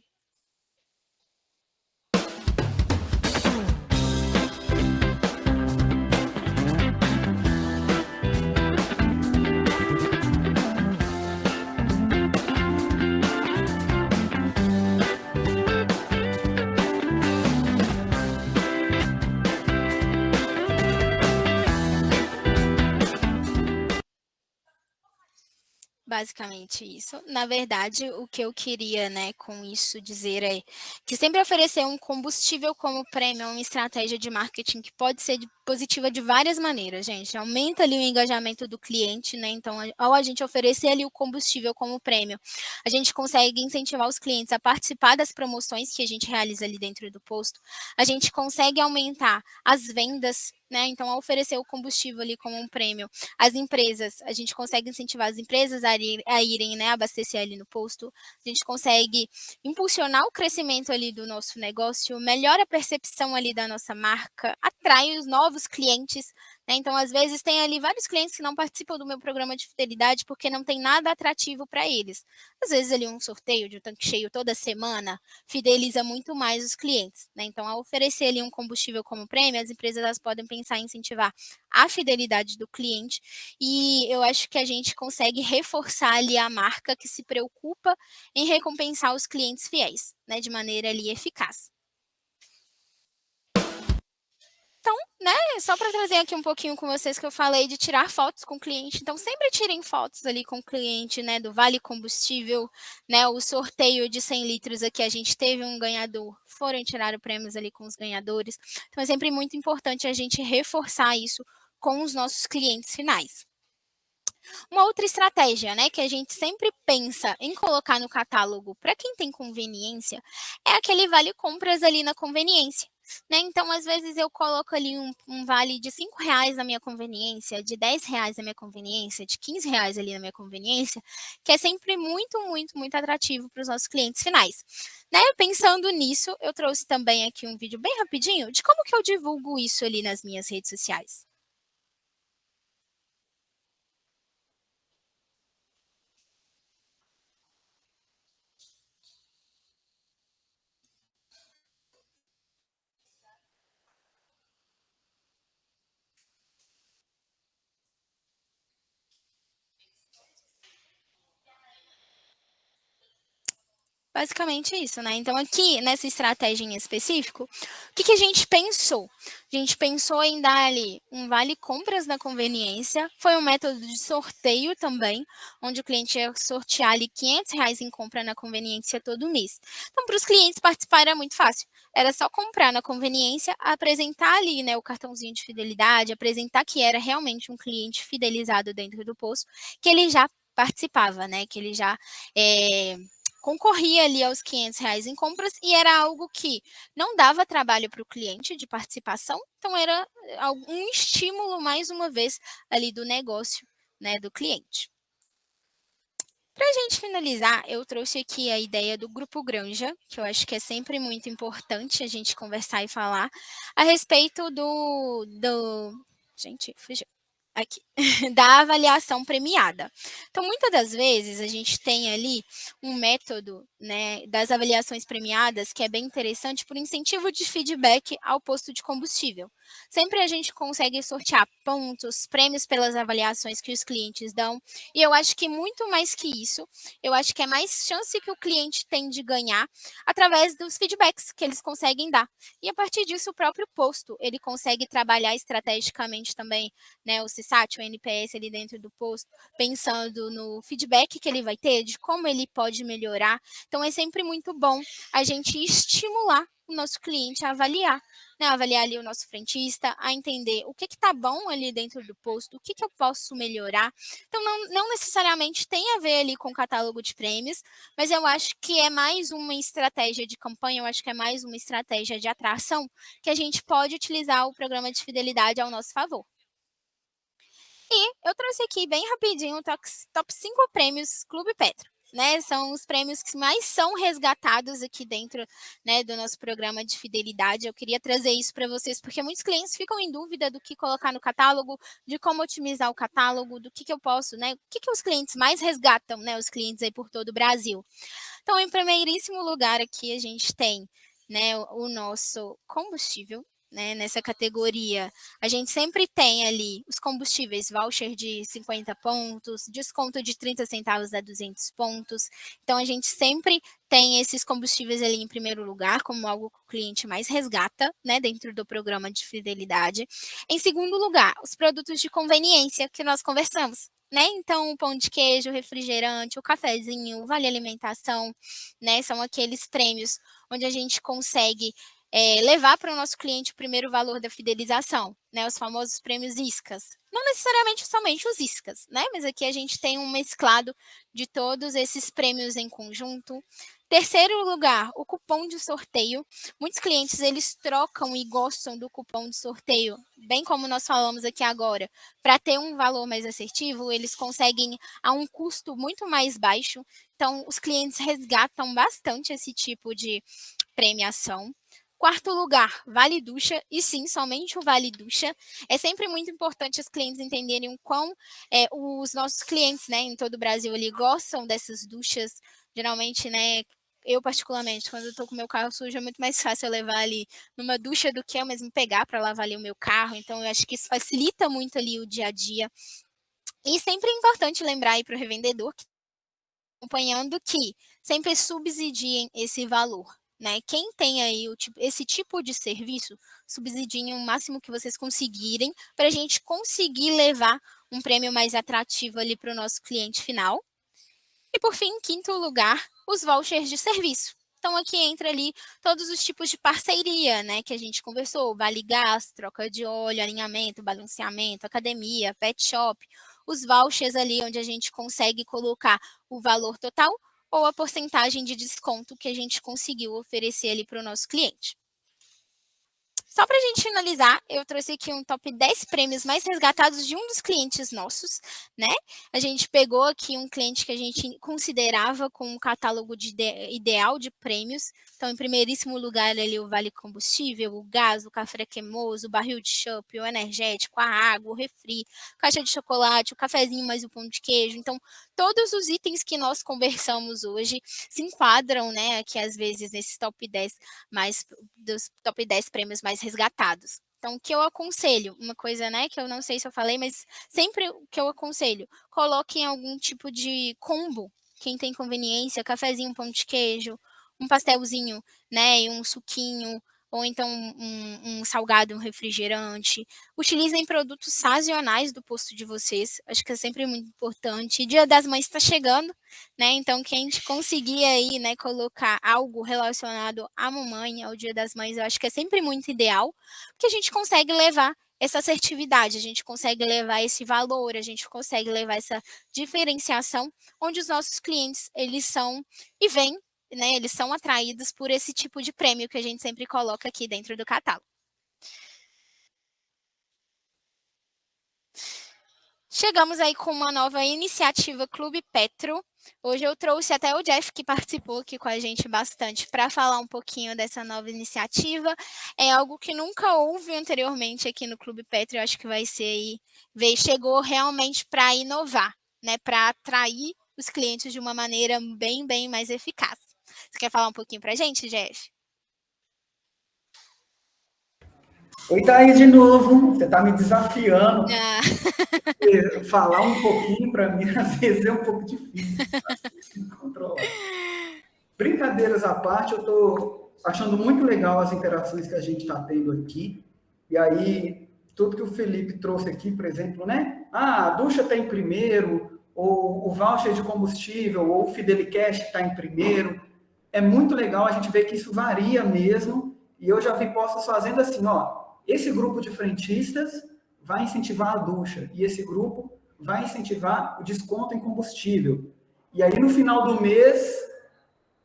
Basicamente isso. Na verdade, o que eu queria, né, com isso dizer é que sempre oferecer um combustível como prêmio é uma estratégia de marketing que pode ser positiva de várias maneiras, gente. Aumenta ali o engajamento do cliente, né? Então, ao a gente oferecer ali o combustível como prêmio, a gente consegue incentivar os clientes a participar das promoções que a gente realiza ali dentro do posto. A gente consegue aumentar as vendas, né? Então, ao oferecer o combustível ali como um prêmio, as empresas, a gente consegue incentivar as empresas a irem, né, abastecer ali no posto. A gente consegue impulsionar o crescimento ali do nosso negócio, melhora a percepção ali da nossa marca, atrai os novos clientes, né? Então, às vezes, tem ali vários clientes que não participam do meu programa de fidelidade porque não tem nada atrativo para eles. Às vezes, ali um sorteio de um tanque cheio toda semana fideliza muito mais os clientes, né? Então, ao oferecer ali um combustível como prêmio, as empresas elas podem pensar em incentivar a fidelidade do cliente e eu acho que a gente consegue reforçar ali a marca que se preocupa em recompensar os clientes fiéis, né, de maneira ali eficaz. Então, né, só para trazer aqui um pouquinho com vocês que eu falei de tirar fotos com o cliente. Então, sempre tirem fotos ali com o cliente, né, do Vale Combustível, né, o sorteio de 100 litros aqui, a gente teve um ganhador, foram tirar prêmios ali com os ganhadores. Então, é sempre muito importante a gente reforçar isso com os nossos clientes finais. Uma outra estratégia, né, que a gente sempre pensa em colocar no catálogo para quem tem conveniência, é aquele vale compras ali na conveniência. Né? Então, às vezes, eu coloco ali um vale de R$5 na minha conveniência, de R$10 na minha conveniência, de R$15 ali na minha conveniência, que é sempre muito, muito, muito atrativo para os nossos clientes finais. Né? Pensando nisso, eu trouxe também aqui um vídeo bem rapidinho de como que eu divulgo isso ali nas minhas redes sociais. Basicamente isso, né? Então, aqui, nessa estratégia em específico, o que a gente pensou? A gente pensou em dar ali um vale compras na conveniência, foi um método de sorteio também, onde o cliente ia sortear ali R$500 em compra na conveniência todo mês. Então, para os clientes participar era muito fácil. Era só comprar na conveniência, apresentar ali, né, o cartãozinho de fidelidade, apresentar que era realmente um cliente fidelizado dentro do posto, que ele já participava, né? Que ele já concorria ali aos R$500 em compras e era algo que não dava trabalho para o cliente de participação, então era um estímulo, mais uma vez, ali do negócio, né, do cliente. Para a gente finalizar, eu trouxe aqui a ideia do Grupo Granja, que eu acho que é sempre muito importante a gente conversar e falar a respeito Gente, fugiu. Aqui, da avaliação premiada. Então, muitas das vezes, a gente tem ali um método, né, das avaliações premiadas que é bem interessante por incentivo de feedback ao posto de combustível. Sempre a gente consegue sortear pontos, prêmios pelas avaliações que os clientes dão, e eu acho que muito mais que isso, eu acho que é mais chance que o cliente tem de ganhar através dos feedbacks que eles conseguem dar. E a partir disso, o próprio posto, ele consegue trabalhar estrategicamente também, né, o CSAT, o NPS ali dentro do posto, pensando no feedback que ele vai ter, de como ele pode melhorar. Então, é sempre muito bom a gente estimular o nosso cliente a avaliar, né, avaliar ali o nosso frentista, a entender o que está bom ali dentro do posto, o que eu posso melhorar. Então, não necessariamente tem a ver ali com o catálogo de prêmios, mas eu acho que é mais uma estratégia de campanha, eu acho que é mais uma estratégia de atração, que a gente pode utilizar o programa de fidelidade ao nosso favor. E eu trouxe aqui bem rapidinho o top 5 prêmios Clube Petro. Né, são os prêmios que mais são resgatados aqui dentro, né, do nosso programa de fidelidade. Eu queria trazer isso para vocês, porque muitos clientes ficam em dúvida do que colocar no catálogo, de como otimizar o catálogo, do que eu posso, né, o que os clientes mais resgatam, né, os clientes aí por todo o Brasil. Então, em primeiríssimo lugar aqui, a gente tem, né, o nosso combustível. Né, nessa categoria, a gente sempre tem ali os combustíveis, voucher de 50 pontos, desconto de 30 centavos a 200 pontos. Então, a gente sempre tem esses combustíveis ali em primeiro lugar, como algo que o cliente mais resgata, né, dentro do programa de fidelidade. Em segundo lugar, os produtos de conveniência que nós conversamos. Né? Então, o pão de queijo, o refrigerante, o cafezinho, o vale alimentação, né? São aqueles prêmios onde a gente consegue levar para o nosso cliente o primeiro valor da fidelização, né? Os famosos prêmios iscas. Não necessariamente somente os iscas, né? Mas aqui a gente tem um mesclado de todos esses prêmios em conjunto. Terceiro lugar, o cupom de sorteio. Muitos clientes, eles trocam e gostam do cupom de sorteio, bem como nós falamos aqui agora, para ter um valor mais assertivo, eles conseguem a um custo muito mais baixo. Então, os clientes resgatam bastante esse tipo de premiação. Quarto lugar, Vale Ducha, e sim, somente o Vale Ducha. É sempre muito importante os clientes entenderem o quão os nossos clientes, né, em todo o Brasil, ali, gostam dessas duchas. Geralmente, né, eu particularmente, quando eu tô com o meu carro sujo, é muito mais fácil eu levar ali numa ducha do que eu mesmo pegar para lavar ali o meu carro. Então, eu acho que isso facilita muito ali o dia a dia. E sempre é importante lembrar aí para o revendedor, acompanhando, que sempre subsidiem esse valor. Né? Quem tem aí esse tipo de serviço, subsidiem o máximo que vocês conseguirem para a gente conseguir levar um prêmio mais atrativo ali para o nosso cliente final. E por fim, em quinto lugar, os vouchers de serviço. Então, aqui entra ali todos os tipos de parceria, né, que a gente conversou, vale gás, troca de óleo, alinhamento, balanceamento, academia, pet shop, os vouchers ali onde a gente consegue colocar o valor total ou a porcentagem de desconto que a gente conseguiu oferecer ali para o nosso cliente. Só para a gente finalizar, eu trouxe aqui um top 10 prêmios mais resgatados de um dos clientes nossos, né? A gente pegou aqui um cliente que a gente considerava com um catálogo ideal de prêmios. Então, em primeiríssimo lugar, ali o Vale Combustível, o gás, o café cremoso, o barril de chopp, o energético, a água, o refri, caixa de chocolate, o cafezinho mais o pão de queijo. Então, todos os itens que nós conversamos hoje se enquadram, né, aqui às vezes nesse top 10 dos top 10 prêmios mais resgatados. Então, o que eu aconselho, uma coisa, né, que eu não sei se eu falei, mas sempre o que eu aconselho, coloquem algum tipo de combo, quem tem conveniência, cafezinho, pão de queijo, um pastelzinho, né, e um suquinho, ou então um salgado, um refrigerante. Utilizem produtos sazonais do posto de vocês, acho que é sempre muito importante. Dia das Mães está chegando, né? Então, quem conseguir aí, né, colocar algo relacionado à mamãe, ao Dia das Mães, eu acho que é sempre muito ideal, porque a gente consegue levar essa assertividade, a gente consegue levar esse valor, a gente consegue levar essa diferenciação, onde os nossos clientes, eles são e vêm, né, eles são atraídos por esse tipo de prêmio que a gente sempre coloca aqui dentro do catálogo. Chegamos aí com uma nova iniciativa Clube Petro. Hoje eu trouxe até o Jeff, que participou aqui com a gente bastante, para falar um pouquinho dessa nova iniciativa. É algo que nunca houve anteriormente aqui no Clube Petro, eu acho que vai ser aí, chegou realmente para inovar, né, para atrair os clientes de uma maneira bem, bem mais eficaz. Você quer falar um pouquinho para a gente, Jeff? Oi, Thaís, de novo. Você está me desafiando. Falar um pouquinho, para mim, às vezes é um pouco difícil. Controlar. Brincadeiras à parte, eu estou achando muito legal as interações que a gente está tendo aqui. E aí, tudo que o Felipe trouxe aqui, por exemplo, né? A ducha está em primeiro, ou o voucher de combustível, ou o Fidelicast está em primeiro. É muito legal a gente ver que isso varia mesmo E eu já vi postos fazendo assim, ó, esse grupo de frentistas vai incentivar a ducha, e esse grupo vai incentivar o desconto em combustível. E aí, no final do mês,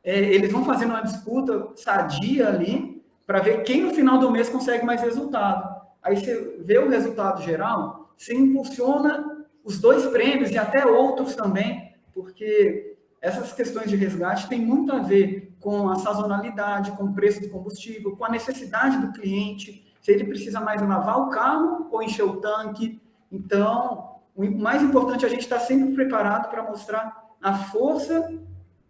eles vão fazendo uma disputa sadia ali, para ver quem no final do mês consegue mais resultado. Aí você vê o resultado geral, você impulsiona os 2 prêmios e até outros também, porque essas questões de resgate têm muito a ver com a sazonalidade, com o preço do combustível, com a necessidade do cliente, se ele precisa mais lavar o carro ou encher o tanque. Então, o mais importante é a gente estar sempre preparado para mostrar a força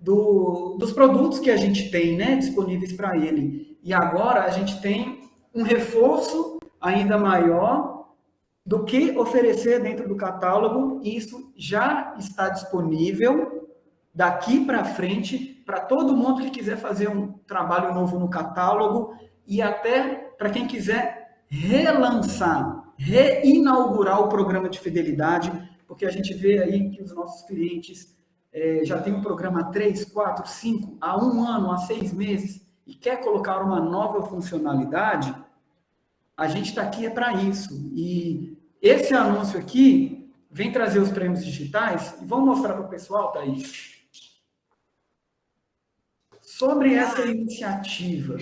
dos produtos que a gente tem, né, disponíveis para ele. E agora a gente tem um reforço ainda maior do que oferecer dentro do catálogo. Isso já está disponível daqui para frente para todo mundo que quiser fazer um trabalho novo no catálogo e até para quem quiser relançar, reinaugurar o programa de fidelidade, porque a gente vê aí que os nossos clientes já tem um programa há 3, 4, 5, há 1 ano, há 6 meses, e quer colocar uma nova funcionalidade, a gente está aqui para isso. E esse anúncio aqui vem trazer os prêmios digitais, e vamos mostrar para o pessoal, Thaís. Sobre essa iniciativa,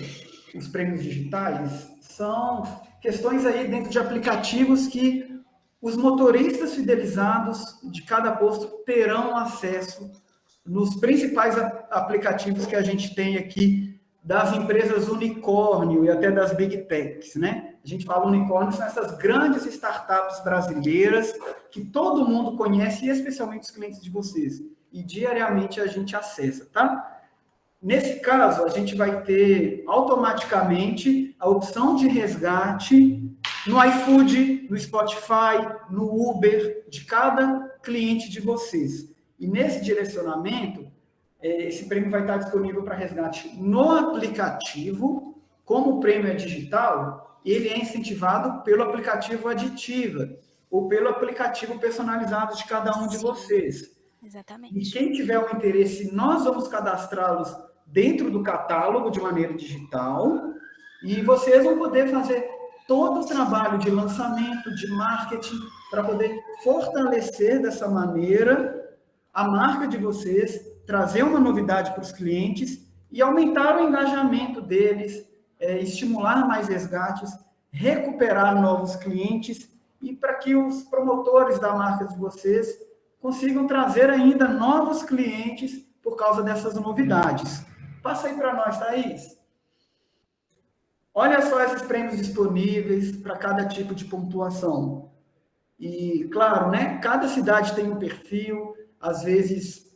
os prêmios digitais, são questões aí dentro de aplicativos que os motoristas fidelizados de cada posto terão acesso nos principais aplicativos que a gente tem aqui das empresas unicórnio e até das big techs, né? A gente fala unicórnio, são essas grandes startups brasileiras que todo mundo conhece, e especialmente os clientes de vocês. E diariamente a gente acessa, tá? Nesse caso, a gente vai ter automaticamente a opção de resgate no iFood, no Spotify, no Uber, de cada cliente de vocês. E nesse direcionamento, esse prêmio vai estar disponível para resgate no aplicativo. Como o prêmio é digital, ele é incentivado pelo aplicativo Aditiva, ou pelo aplicativo personalizado de cada um de vocês. Exatamente. E quem tiver um interesse, nós vamos cadastrá-los dentro do catálogo de maneira digital, e vocês vão poder fazer todo o trabalho de lançamento, de marketing, para poder fortalecer dessa maneira a marca de vocês, trazer uma novidade para os clientes e aumentar o engajamento deles, estimular mais resgates, recuperar novos clientes, e para que os promotores da marca de vocês consigam trazer ainda novos clientes por causa dessas novidades. Passa aí para nós, Thaís. Olha só esses prêmios disponíveis para cada tipo de pontuação. E, claro, né, cada cidade tem um perfil, às vezes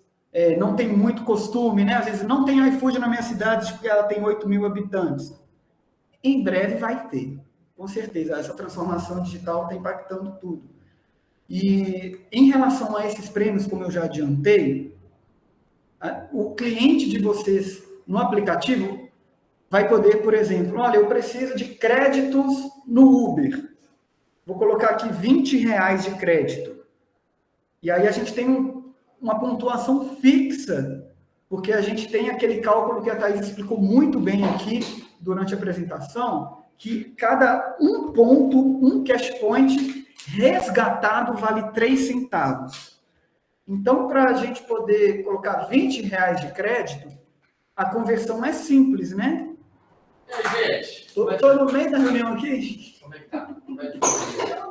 não tem muito costume, né? Às vezes não tem iFood na minha cidade porque ela tem 8.000 habitantes. Em breve vai ter, com certeza. Essa transformação digital está impactando tudo. E em relação a esses prêmios, como eu já adiantei, o cliente de vocês no aplicativo vai poder, por exemplo, olha, eu preciso de créditos no Uber. Vou colocar aqui R$20 de crédito. E aí a gente tem uma pontuação fixa, porque a gente tem aquele cálculo que a Thaís explicou muito bem aqui durante a apresentação, que cada um ponto, um cash point resgatado vale 3 centavos. Então, para a gente poder colocar R$20 de crédito, a conversão é simples, né? Estou no meio da reunião aqui. Como é que tá?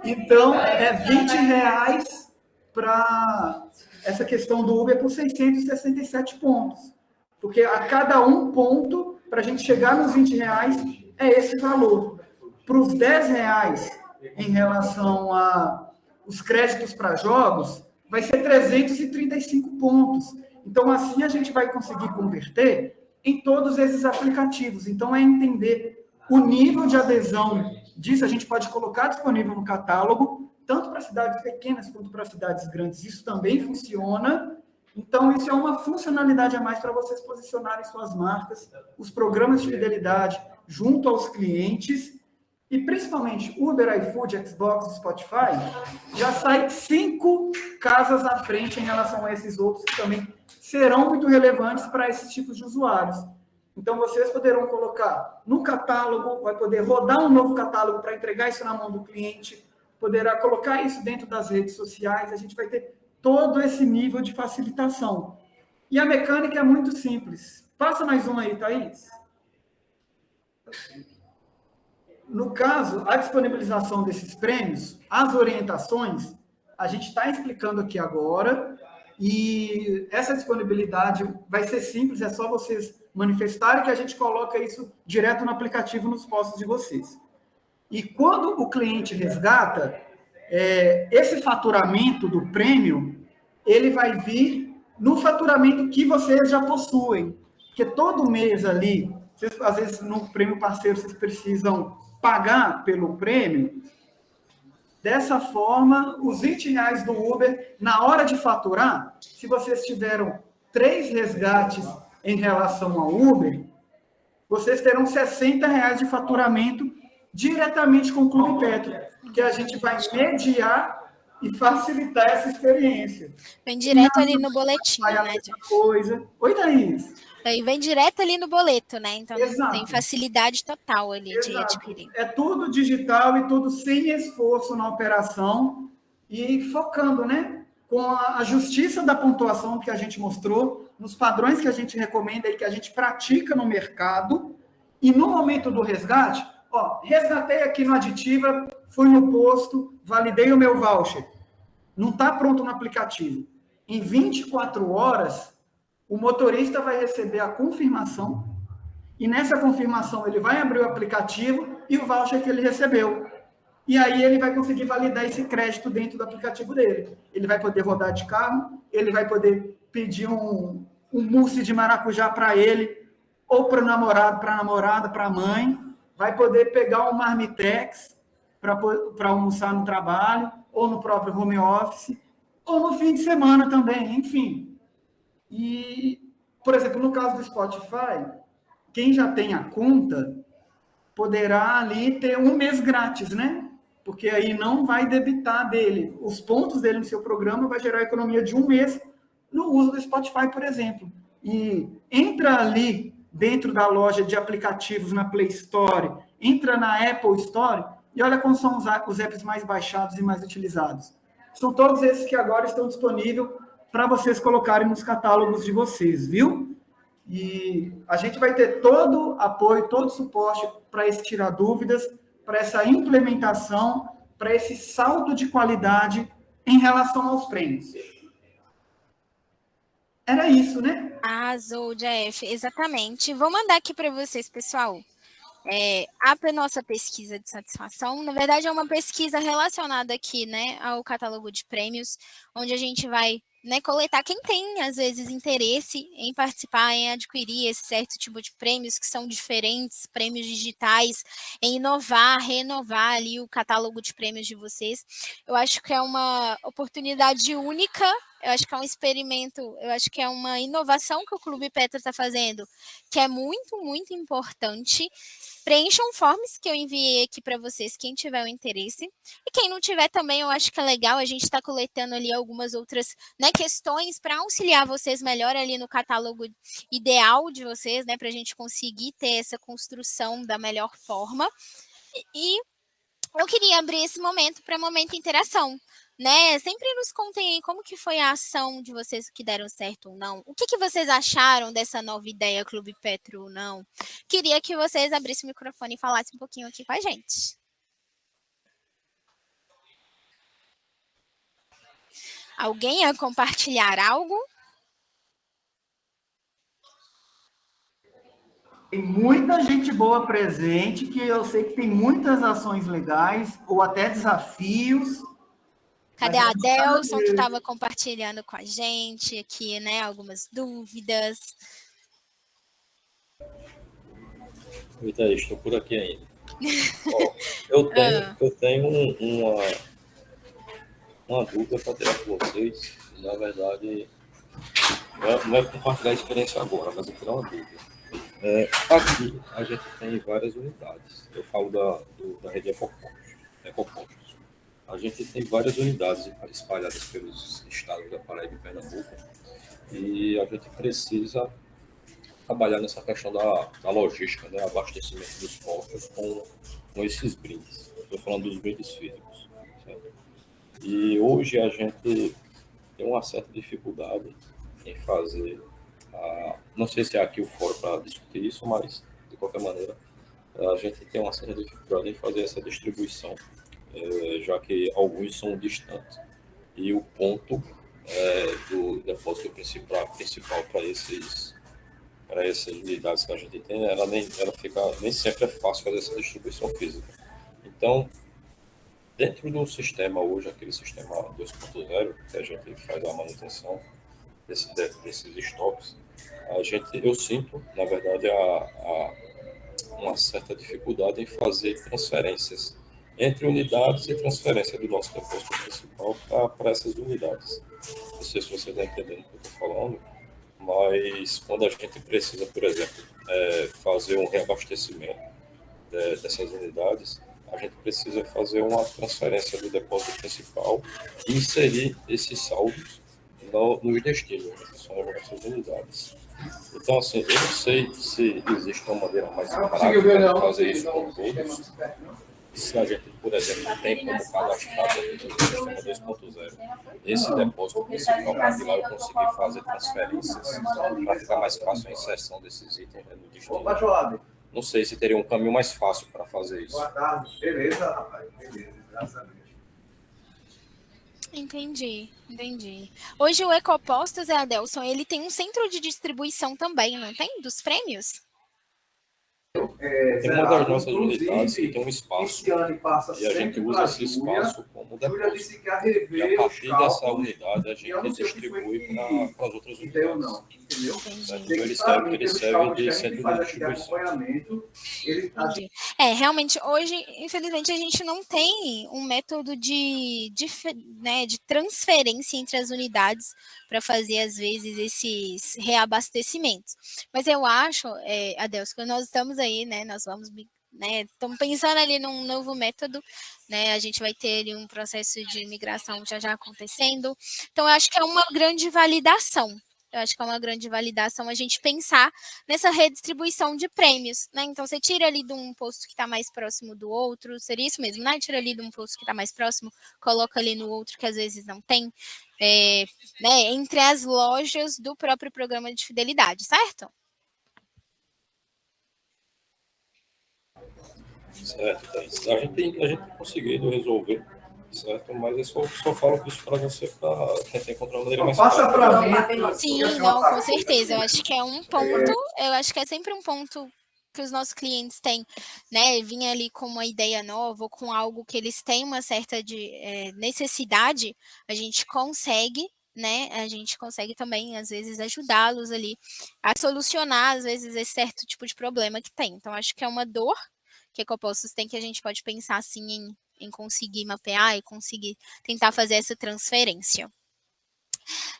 Então, é R$20 para essa questão do Uber por 667 pontos. Porque a cada um ponto, para a gente chegar nos R$20, é esse valor. Para os R$10, em relação a os créditos para jogos, vai ser 335 pontos. Então, assim, a gente vai conseguir converter em todos esses aplicativos. Então, é entender o nível de adesão disso. A gente pode colocar disponível no catálogo, tanto para cidades pequenas quanto para cidades grandes. Isso também funciona. Então, isso é uma funcionalidade a mais para vocês posicionarem suas marcas, os programas de fidelidade junto aos clientes. E, principalmente, Uber, iFood, Xbox, Spotify, já sai 5 casas à frente em relação a esses outros que também serão muito relevantes para esses tipos de usuários. Então, vocês poderão colocar no catálogo, vai poder rodar um novo catálogo para entregar isso na mão do cliente, poderá colocar isso dentro das redes sociais, a gente vai ter todo esse nível de facilitação. E a mecânica é muito simples. Passa mais uma aí, Thaís. No caso, a disponibilização desses prêmios, as orientações, a gente está explicando aqui agora, e essa disponibilidade vai ser simples, é só vocês manifestarem que a gente coloca isso direto no aplicativo nos postos de vocês. E quando o cliente resgata, esse faturamento do prêmio, ele vai vir no faturamento que vocês já possuem. Porque todo mês ali, vocês, às vezes no prêmio parceiro, vocês precisam pagar pelo prêmio. Dessa forma, os R$20 do Uber, na hora de faturar, se vocês tiveram 3 resgates em relação ao Uber, vocês terão R$60 de faturamento diretamente com o Clube Petro, que a gente vai mediar e facilitar essa experiência. Vem direto ali no boletim, né? Coisa. Oi, Thaís. E vem direto ali no boleto, né? Então Exato. tem facilidade total ali de Exato. adquirir. É tudo digital e tudo sem esforço na operação e focando, né? Com a justiça da pontuação que a gente mostrou, nos padrões que a gente recomenda e que a gente pratica no mercado, e no momento do resgate, resgatei aqui no Aditiva, fui no posto, validei o meu voucher. Não está pronto no aplicativo. Em 24 horas, o motorista vai receber a confirmação, e nessa confirmação ele vai abrir o aplicativo e o voucher que ele recebeu. E aí ele vai conseguir validar esse crédito dentro do aplicativo dele. Ele vai poder rodar de carro, ele vai poder pedir um mousse de maracujá para ele, ou para o namorado, para a namorada, para a mãe, vai poder pegar um marmitex para almoçar no trabalho, ou no próprio home office, ou no fim de semana também, enfim. E, por exemplo, no caso do Spotify, quem já tem a conta poderá ali ter um mês grátis, né? Porque aí não vai debitar dele. Os pontos dele no seu programa vai gerar economia de um mês no uso do Spotify, por exemplo. E entra ali dentro da loja de aplicativos na Play Store, entra na Apple Store e olha como são os apps mais baixados e mais utilizados. São todos esses que agora estão disponíveis para vocês colocarem nos catálogos de vocês, viu? E a gente vai ter todo apoio, todo suporte para esse tirar dúvidas, para essa implementação, para esse salto de qualidade em relação aos prêmios. Era isso, né? Arrasou, Jeff, exatamente. Vou mandar aqui para vocês, pessoal. A nossa pesquisa de satisfação, na verdade, é uma pesquisa relacionada aqui, né, ao catálogo de prêmios, onde a gente vai, né, coletar quem tem, às vezes, interesse em participar, em adquirir esse certo tipo de prêmios que são diferentes, prêmios digitais, em inovar, renovar ali o catálogo de prêmios de vocês. Eu acho que é uma oportunidade única, eu acho que é um experimento, eu acho que é uma inovação que o Clube Petro está fazendo, que é muito, muito importante. Preencham forms que eu enviei aqui para vocês, quem tiver o interesse. E quem não tiver também, eu acho que é legal, a gente está coletando ali algumas outras, né, questões para auxiliar vocês melhor ali no catálogo ideal de vocês, né, para a gente conseguir ter essa construção da melhor forma. E eu queria abrir esse momento para momento interação. Né? Sempre nos contem aí como que foi a ação de vocês que deram certo ou não. O que vocês acharam dessa nova ideia Clube Petro ou não? Queria que vocês abrissem o microfone e falassem um pouquinho aqui com a gente. Alguém ia compartilhar algo? Tem muita gente boa presente, que eu sei que tem muitas ações legais, ou até desafios. Cadê a Adelson, que estava compartilhando com a gente aqui, né? Algumas dúvidas. Eita, estou por aqui ainda. Eu tenho uma dúvida para tirar com vocês. Na verdade, não é compartilhar a experiência agora, mas eu tirar uma dúvida. Aqui a gente tem várias unidades. Eu falo da rede Ecopontos. A gente tem várias unidades espalhadas pelos estados da Paraíba e Pernambuco, e a gente precisa trabalhar nessa questão da logística, né, abastecimento dos postos com esses brindes. Estou falando dos brindes físicos. Certo? E hoje a gente tem uma certa dificuldade em fazer, não sei se é aqui o fórum para discutir isso, mas, de qualquer maneira, a gente tem uma certa dificuldade em fazer essa distribuição, já que alguns são distantes. E o ponto do depósito principal para essas unidades que a gente tem, nem sempre é fácil fazer essa distribuição física. Então, dentro do sistema hoje, aquele sistema 2.0, que a gente faz a manutenção desses estoques, eu sinto, na verdade, uma certa dificuldade em fazer transferências entre unidades e transferência do nosso depósito principal para essas unidades. Não sei se você está entendendo o que eu estou falando, mas quando a gente precisa, por exemplo, fazer um reabastecimento dessas unidades, a gente precisa fazer uma transferência do depósito principal e inserir esses saldos nos destinos, que são essas unidades. Então, assim, eu não sei se existe uma maneira mais prática de fazer isso com todos. Se a gente, por exemplo, tem como cadastrar dentro do sistema 2.0 esse depósito principal para que lá eu conseguir fazer transferências para ficar mais fácil a inserção desses itens no destino. Não sei se teria um caminho mais fácil para fazer isso. Boa tarde. Beleza, rapaz. Beleza, graças a Deus. Entendi. Hoje o Ecopostos, Adelson, ele tem um centro de distribuição também, não tem? Dos prêmios? Tem uma das nossas unidades que tem um espaço e a gente usa esse espaço como depósito. E a partir dessa unidade a gente distribui para as outras unidades. Então ele serve de centro de distribuição. Realmente, hoje, infelizmente, a gente não tem um método de transferência entre as unidades para fazer, às vezes, esses reabastecimentos. Mas eu acho, Adelson, que nós estamos aí, né, nós vamos, né, estamos pensando ali num novo método, né, a gente vai ter ali um processo de migração já acontecendo. Então, eu acho que é uma grande validação. A gente pensar nessa redistribuição de prêmios, né? Então, você tira ali de um posto que está mais próximo do outro, seria isso mesmo, né? Tira ali de um posto que está mais próximo, coloca ali no outro que às vezes não tem, né? Entre as lojas do próprio programa de fidelidade, certo? Certo, Thaís. A gente tem conseguido resolver, certo? Mas eu só falo isso para você, para tentar encontrar uma maneira mais Passa para mim. Sim, não, com certeza. Eu acho que é um ponto, eu acho que é sempre um ponto que os nossos clientes têm, né? Vir ali com uma ideia nova ou com algo que eles têm uma certa necessidade, a gente consegue, né? A gente consegue também, às vezes, ajudá-los ali a solucionar, às vezes, esse certo tipo de problema que tem. Então, acho que é uma dor que a Ecopostos tem, que a gente pode pensar, assim, em conseguir mapear e conseguir tentar fazer essa transferência.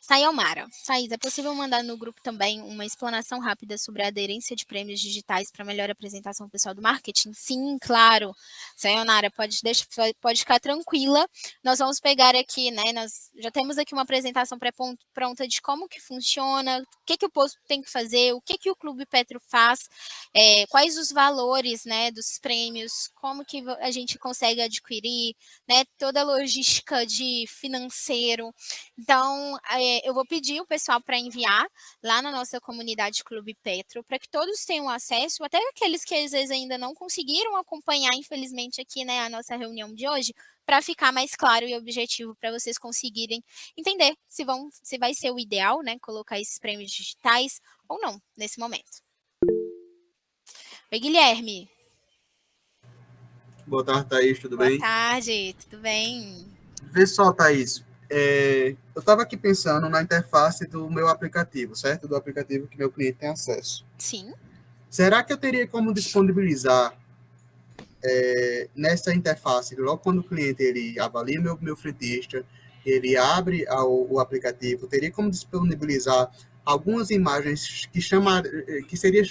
Sayomara, Thaís, é possível mandar no grupo também uma explanação rápida sobre a aderência de prêmios digitais para melhor apresentação pessoal do marketing? Sim, claro. Sayonara, pode ficar tranquila. Nós vamos pegar aqui, né? Nós já temos aqui uma apresentação pronta de como que funciona, o que o posto tem que fazer, o que o Clube Petro faz, quais os valores, né, dos prêmios, como que a gente consegue adquirir, né? Toda a logística de financeiro. Então, eu vou pedir o pessoal para enviar lá na nossa comunidade Clube Petro, para que todos tenham acesso, até aqueles que às vezes ainda não conseguiram acompanhar, infelizmente, aqui, né, a nossa reunião de hoje, para ficar mais claro e objetivo para vocês conseguirem entender se vai ser o ideal, né, colocar esses prêmios digitais ou não, nesse momento. Oi, Guilherme. Boa tarde, Thaís, tudo bem? Boa tarde, tudo bem? Vê só, Thaís, eu estava aqui pensando na interface do meu aplicativo, certo? Do aplicativo que meu cliente tem acesso. Sim. Será que eu teria como disponibilizar nessa interface, logo quando o cliente ele avalia meu frentista, ele abre o aplicativo, teria como disponibilizar algumas imagens que seriam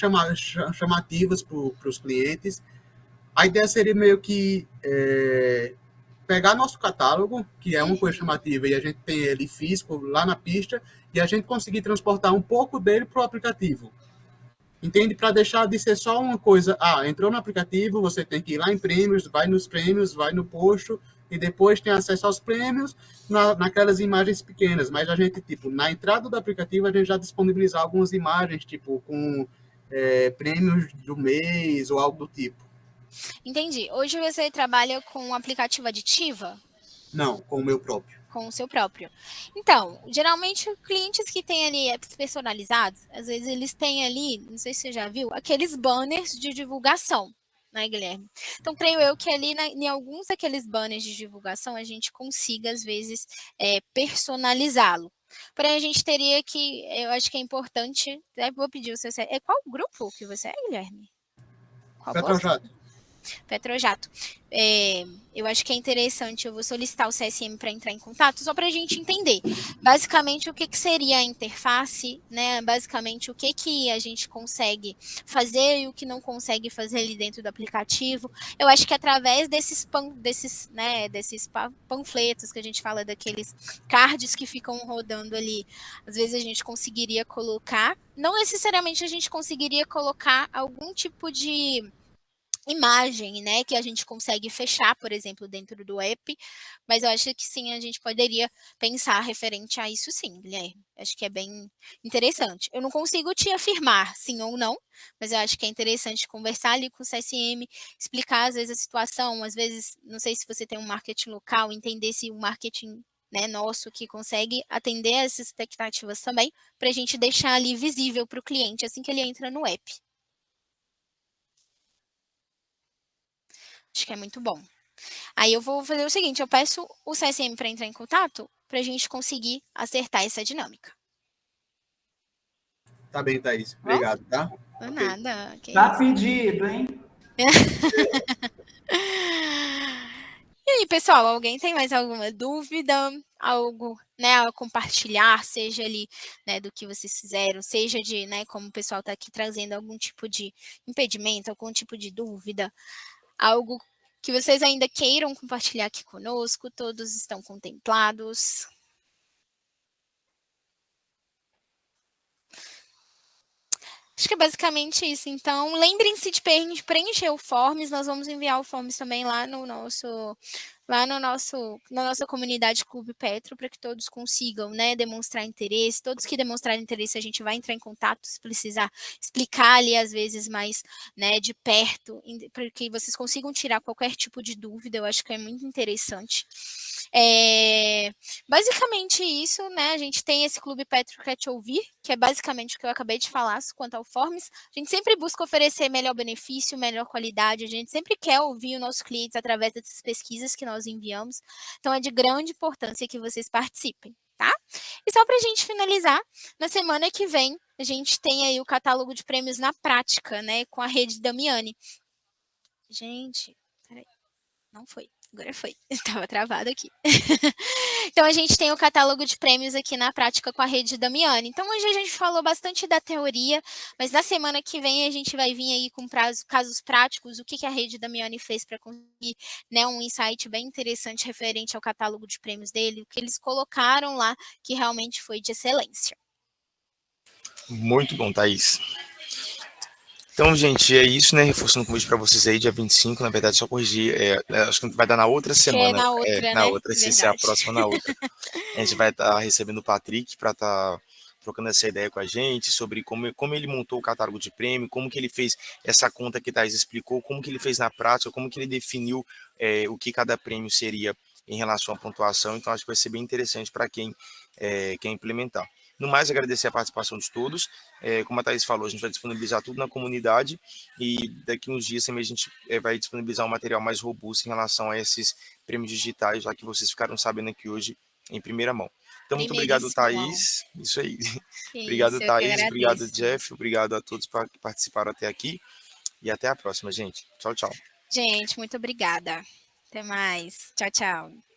chamativas para os clientes? A ideia seria meio que pegar nosso catálogo, que é uma coisa chamativa, e a gente tem ele físico lá na pista, e a gente conseguir transportar um pouco dele para o aplicativo. Entende? Para deixar de ser só uma coisa, entrou no aplicativo, você tem que ir lá em prêmios, vai nos prêmios, vai no posto, e depois tem acesso aos prêmios naquelas imagens pequenas. Mas a gente, tipo, na entrada do aplicativo, a gente já disponibiliza algumas imagens, tipo, com prêmios do mês ou algo do tipo. Entendi. Hoje você trabalha com um aplicativo Additiva? Não, com o meu próprio. Com o seu próprio. Então, geralmente, clientes que têm ali apps personalizados, às vezes eles têm ali, não sei se você já viu, aqueles banners de divulgação, né, Guilherme? Então, creio eu que ali em alguns daqueles banners de divulgação, a gente consiga, às vezes, personalizá-lo. Porém, a gente teria que, eu acho que é importante, vou pedir o seu... qual grupo que você é, Guilherme? Qual Petrojato. Petrojato. Eu acho que é interessante, eu vou solicitar o CSM para entrar em contato, só para a gente entender, basicamente, o que seria a interface, né? Basicamente, o que a gente consegue fazer e o que não consegue fazer ali dentro do aplicativo. Eu acho que através desses panfletos que a gente fala, daqueles cards que ficam rodando ali, às vezes a gente conseguiria colocar, não necessariamente a gente conseguiria colocar algum tipo de imagem, né, que a gente consegue fechar, por exemplo, dentro do app, mas eu acho que sim, a gente poderia pensar referente a isso sim, Guilherme. Acho que é bem interessante. Eu não consigo te afirmar sim ou não, mas eu acho que é interessante conversar ali com o CSM, explicar às vezes a situação, às vezes, não sei se você tem um marketing local, entender se o marketing, né, nosso que consegue atender essas expectativas também, para a gente deixar ali visível para o cliente assim que ele entra no app. Acho que é muito bom. Aí eu vou fazer o seguinte, eu peço o CSM para entrar em contato para a gente conseguir acertar essa dinâmica. Tá bem, Thaís. Obrigado, tá? Não nada. Tá pedido, hein? E aí, pessoal, alguém tem mais alguma dúvida? Algo, né, a compartilhar, seja ali, né, do que vocês fizeram, seja de, né, como o pessoal está aqui trazendo algum tipo de impedimento, algum tipo de dúvida, algo que vocês ainda queiram compartilhar aqui conosco, todos estão contemplados. Acho que é basicamente isso. Então, lembrem-se de preencher o Forms. Nós vamos enviar o Forms também lá na nossa comunidade Clube Petro, para que todos consigam, né, demonstrar interesse. Todos que demonstrarem interesse, a gente vai entrar em contato, se precisar explicar ali, às vezes, mais, né, de perto, para que vocês consigam tirar qualquer tipo de dúvida. Eu acho que é muito interessante. Basicamente isso, né? A gente tem esse Clube Petro Quer Te Ouvir, que é basicamente o que eu acabei de falar quanto ao Forms. A gente sempre busca oferecer melhor benefício, melhor qualidade, a gente sempre quer ouvir os nossos clientes através dessas pesquisas que nós enviamos, então é de grande importância que vocês participem, tá? E só para a gente finalizar, na semana que vem, a gente tem aí o catálogo de prêmios na prática, né, com a rede Damiani. Gente, peraí, não foi. Agora foi, estava travado aqui. Então, a gente tem o catálogo de prêmios aqui na prática com a rede Damiani. Então, hoje a gente falou bastante da teoria, mas na semana que vem a gente vai vir aí com casos práticos, o que a rede Damiani fez para conseguir, né, um insight bem interessante referente ao catálogo de prêmios dele, o que eles colocaram lá, que realmente foi de excelência. Muito bom, Thaís. Então, gente, é isso, né? Reforçando o convite para vocês aí, dia 25, na verdade, só corrigir, acho que vai dar na outra semana. Na outra, na né? outra, se é a próxima, na outra. A gente vai estar recebendo o Patrick para estar trocando essa ideia com a gente sobre como ele montou o catálogo de prêmio, como que ele fez essa conta que Thaís explicou, como que ele fez na prática, como que ele definiu o que cada prêmio seria em relação à pontuação. Então, acho que vai ser bem interessante para quem quer implementar. No mais, agradecer a participação de todos. Como a Thaís falou, a gente vai disponibilizar tudo na comunidade e daqui uns dias também a gente vai disponibilizar um material mais robusto em relação a esses prêmios digitais, já que vocês ficaram sabendo aqui hoje em primeira mão. Então, muito obrigado, Thaís. Isso aí. Obrigado, Thaís. Obrigado, Jeff. Obrigado a todos que participaram até aqui. E até a próxima, gente. Tchau, tchau. Gente, muito obrigada. Até mais. Tchau, tchau.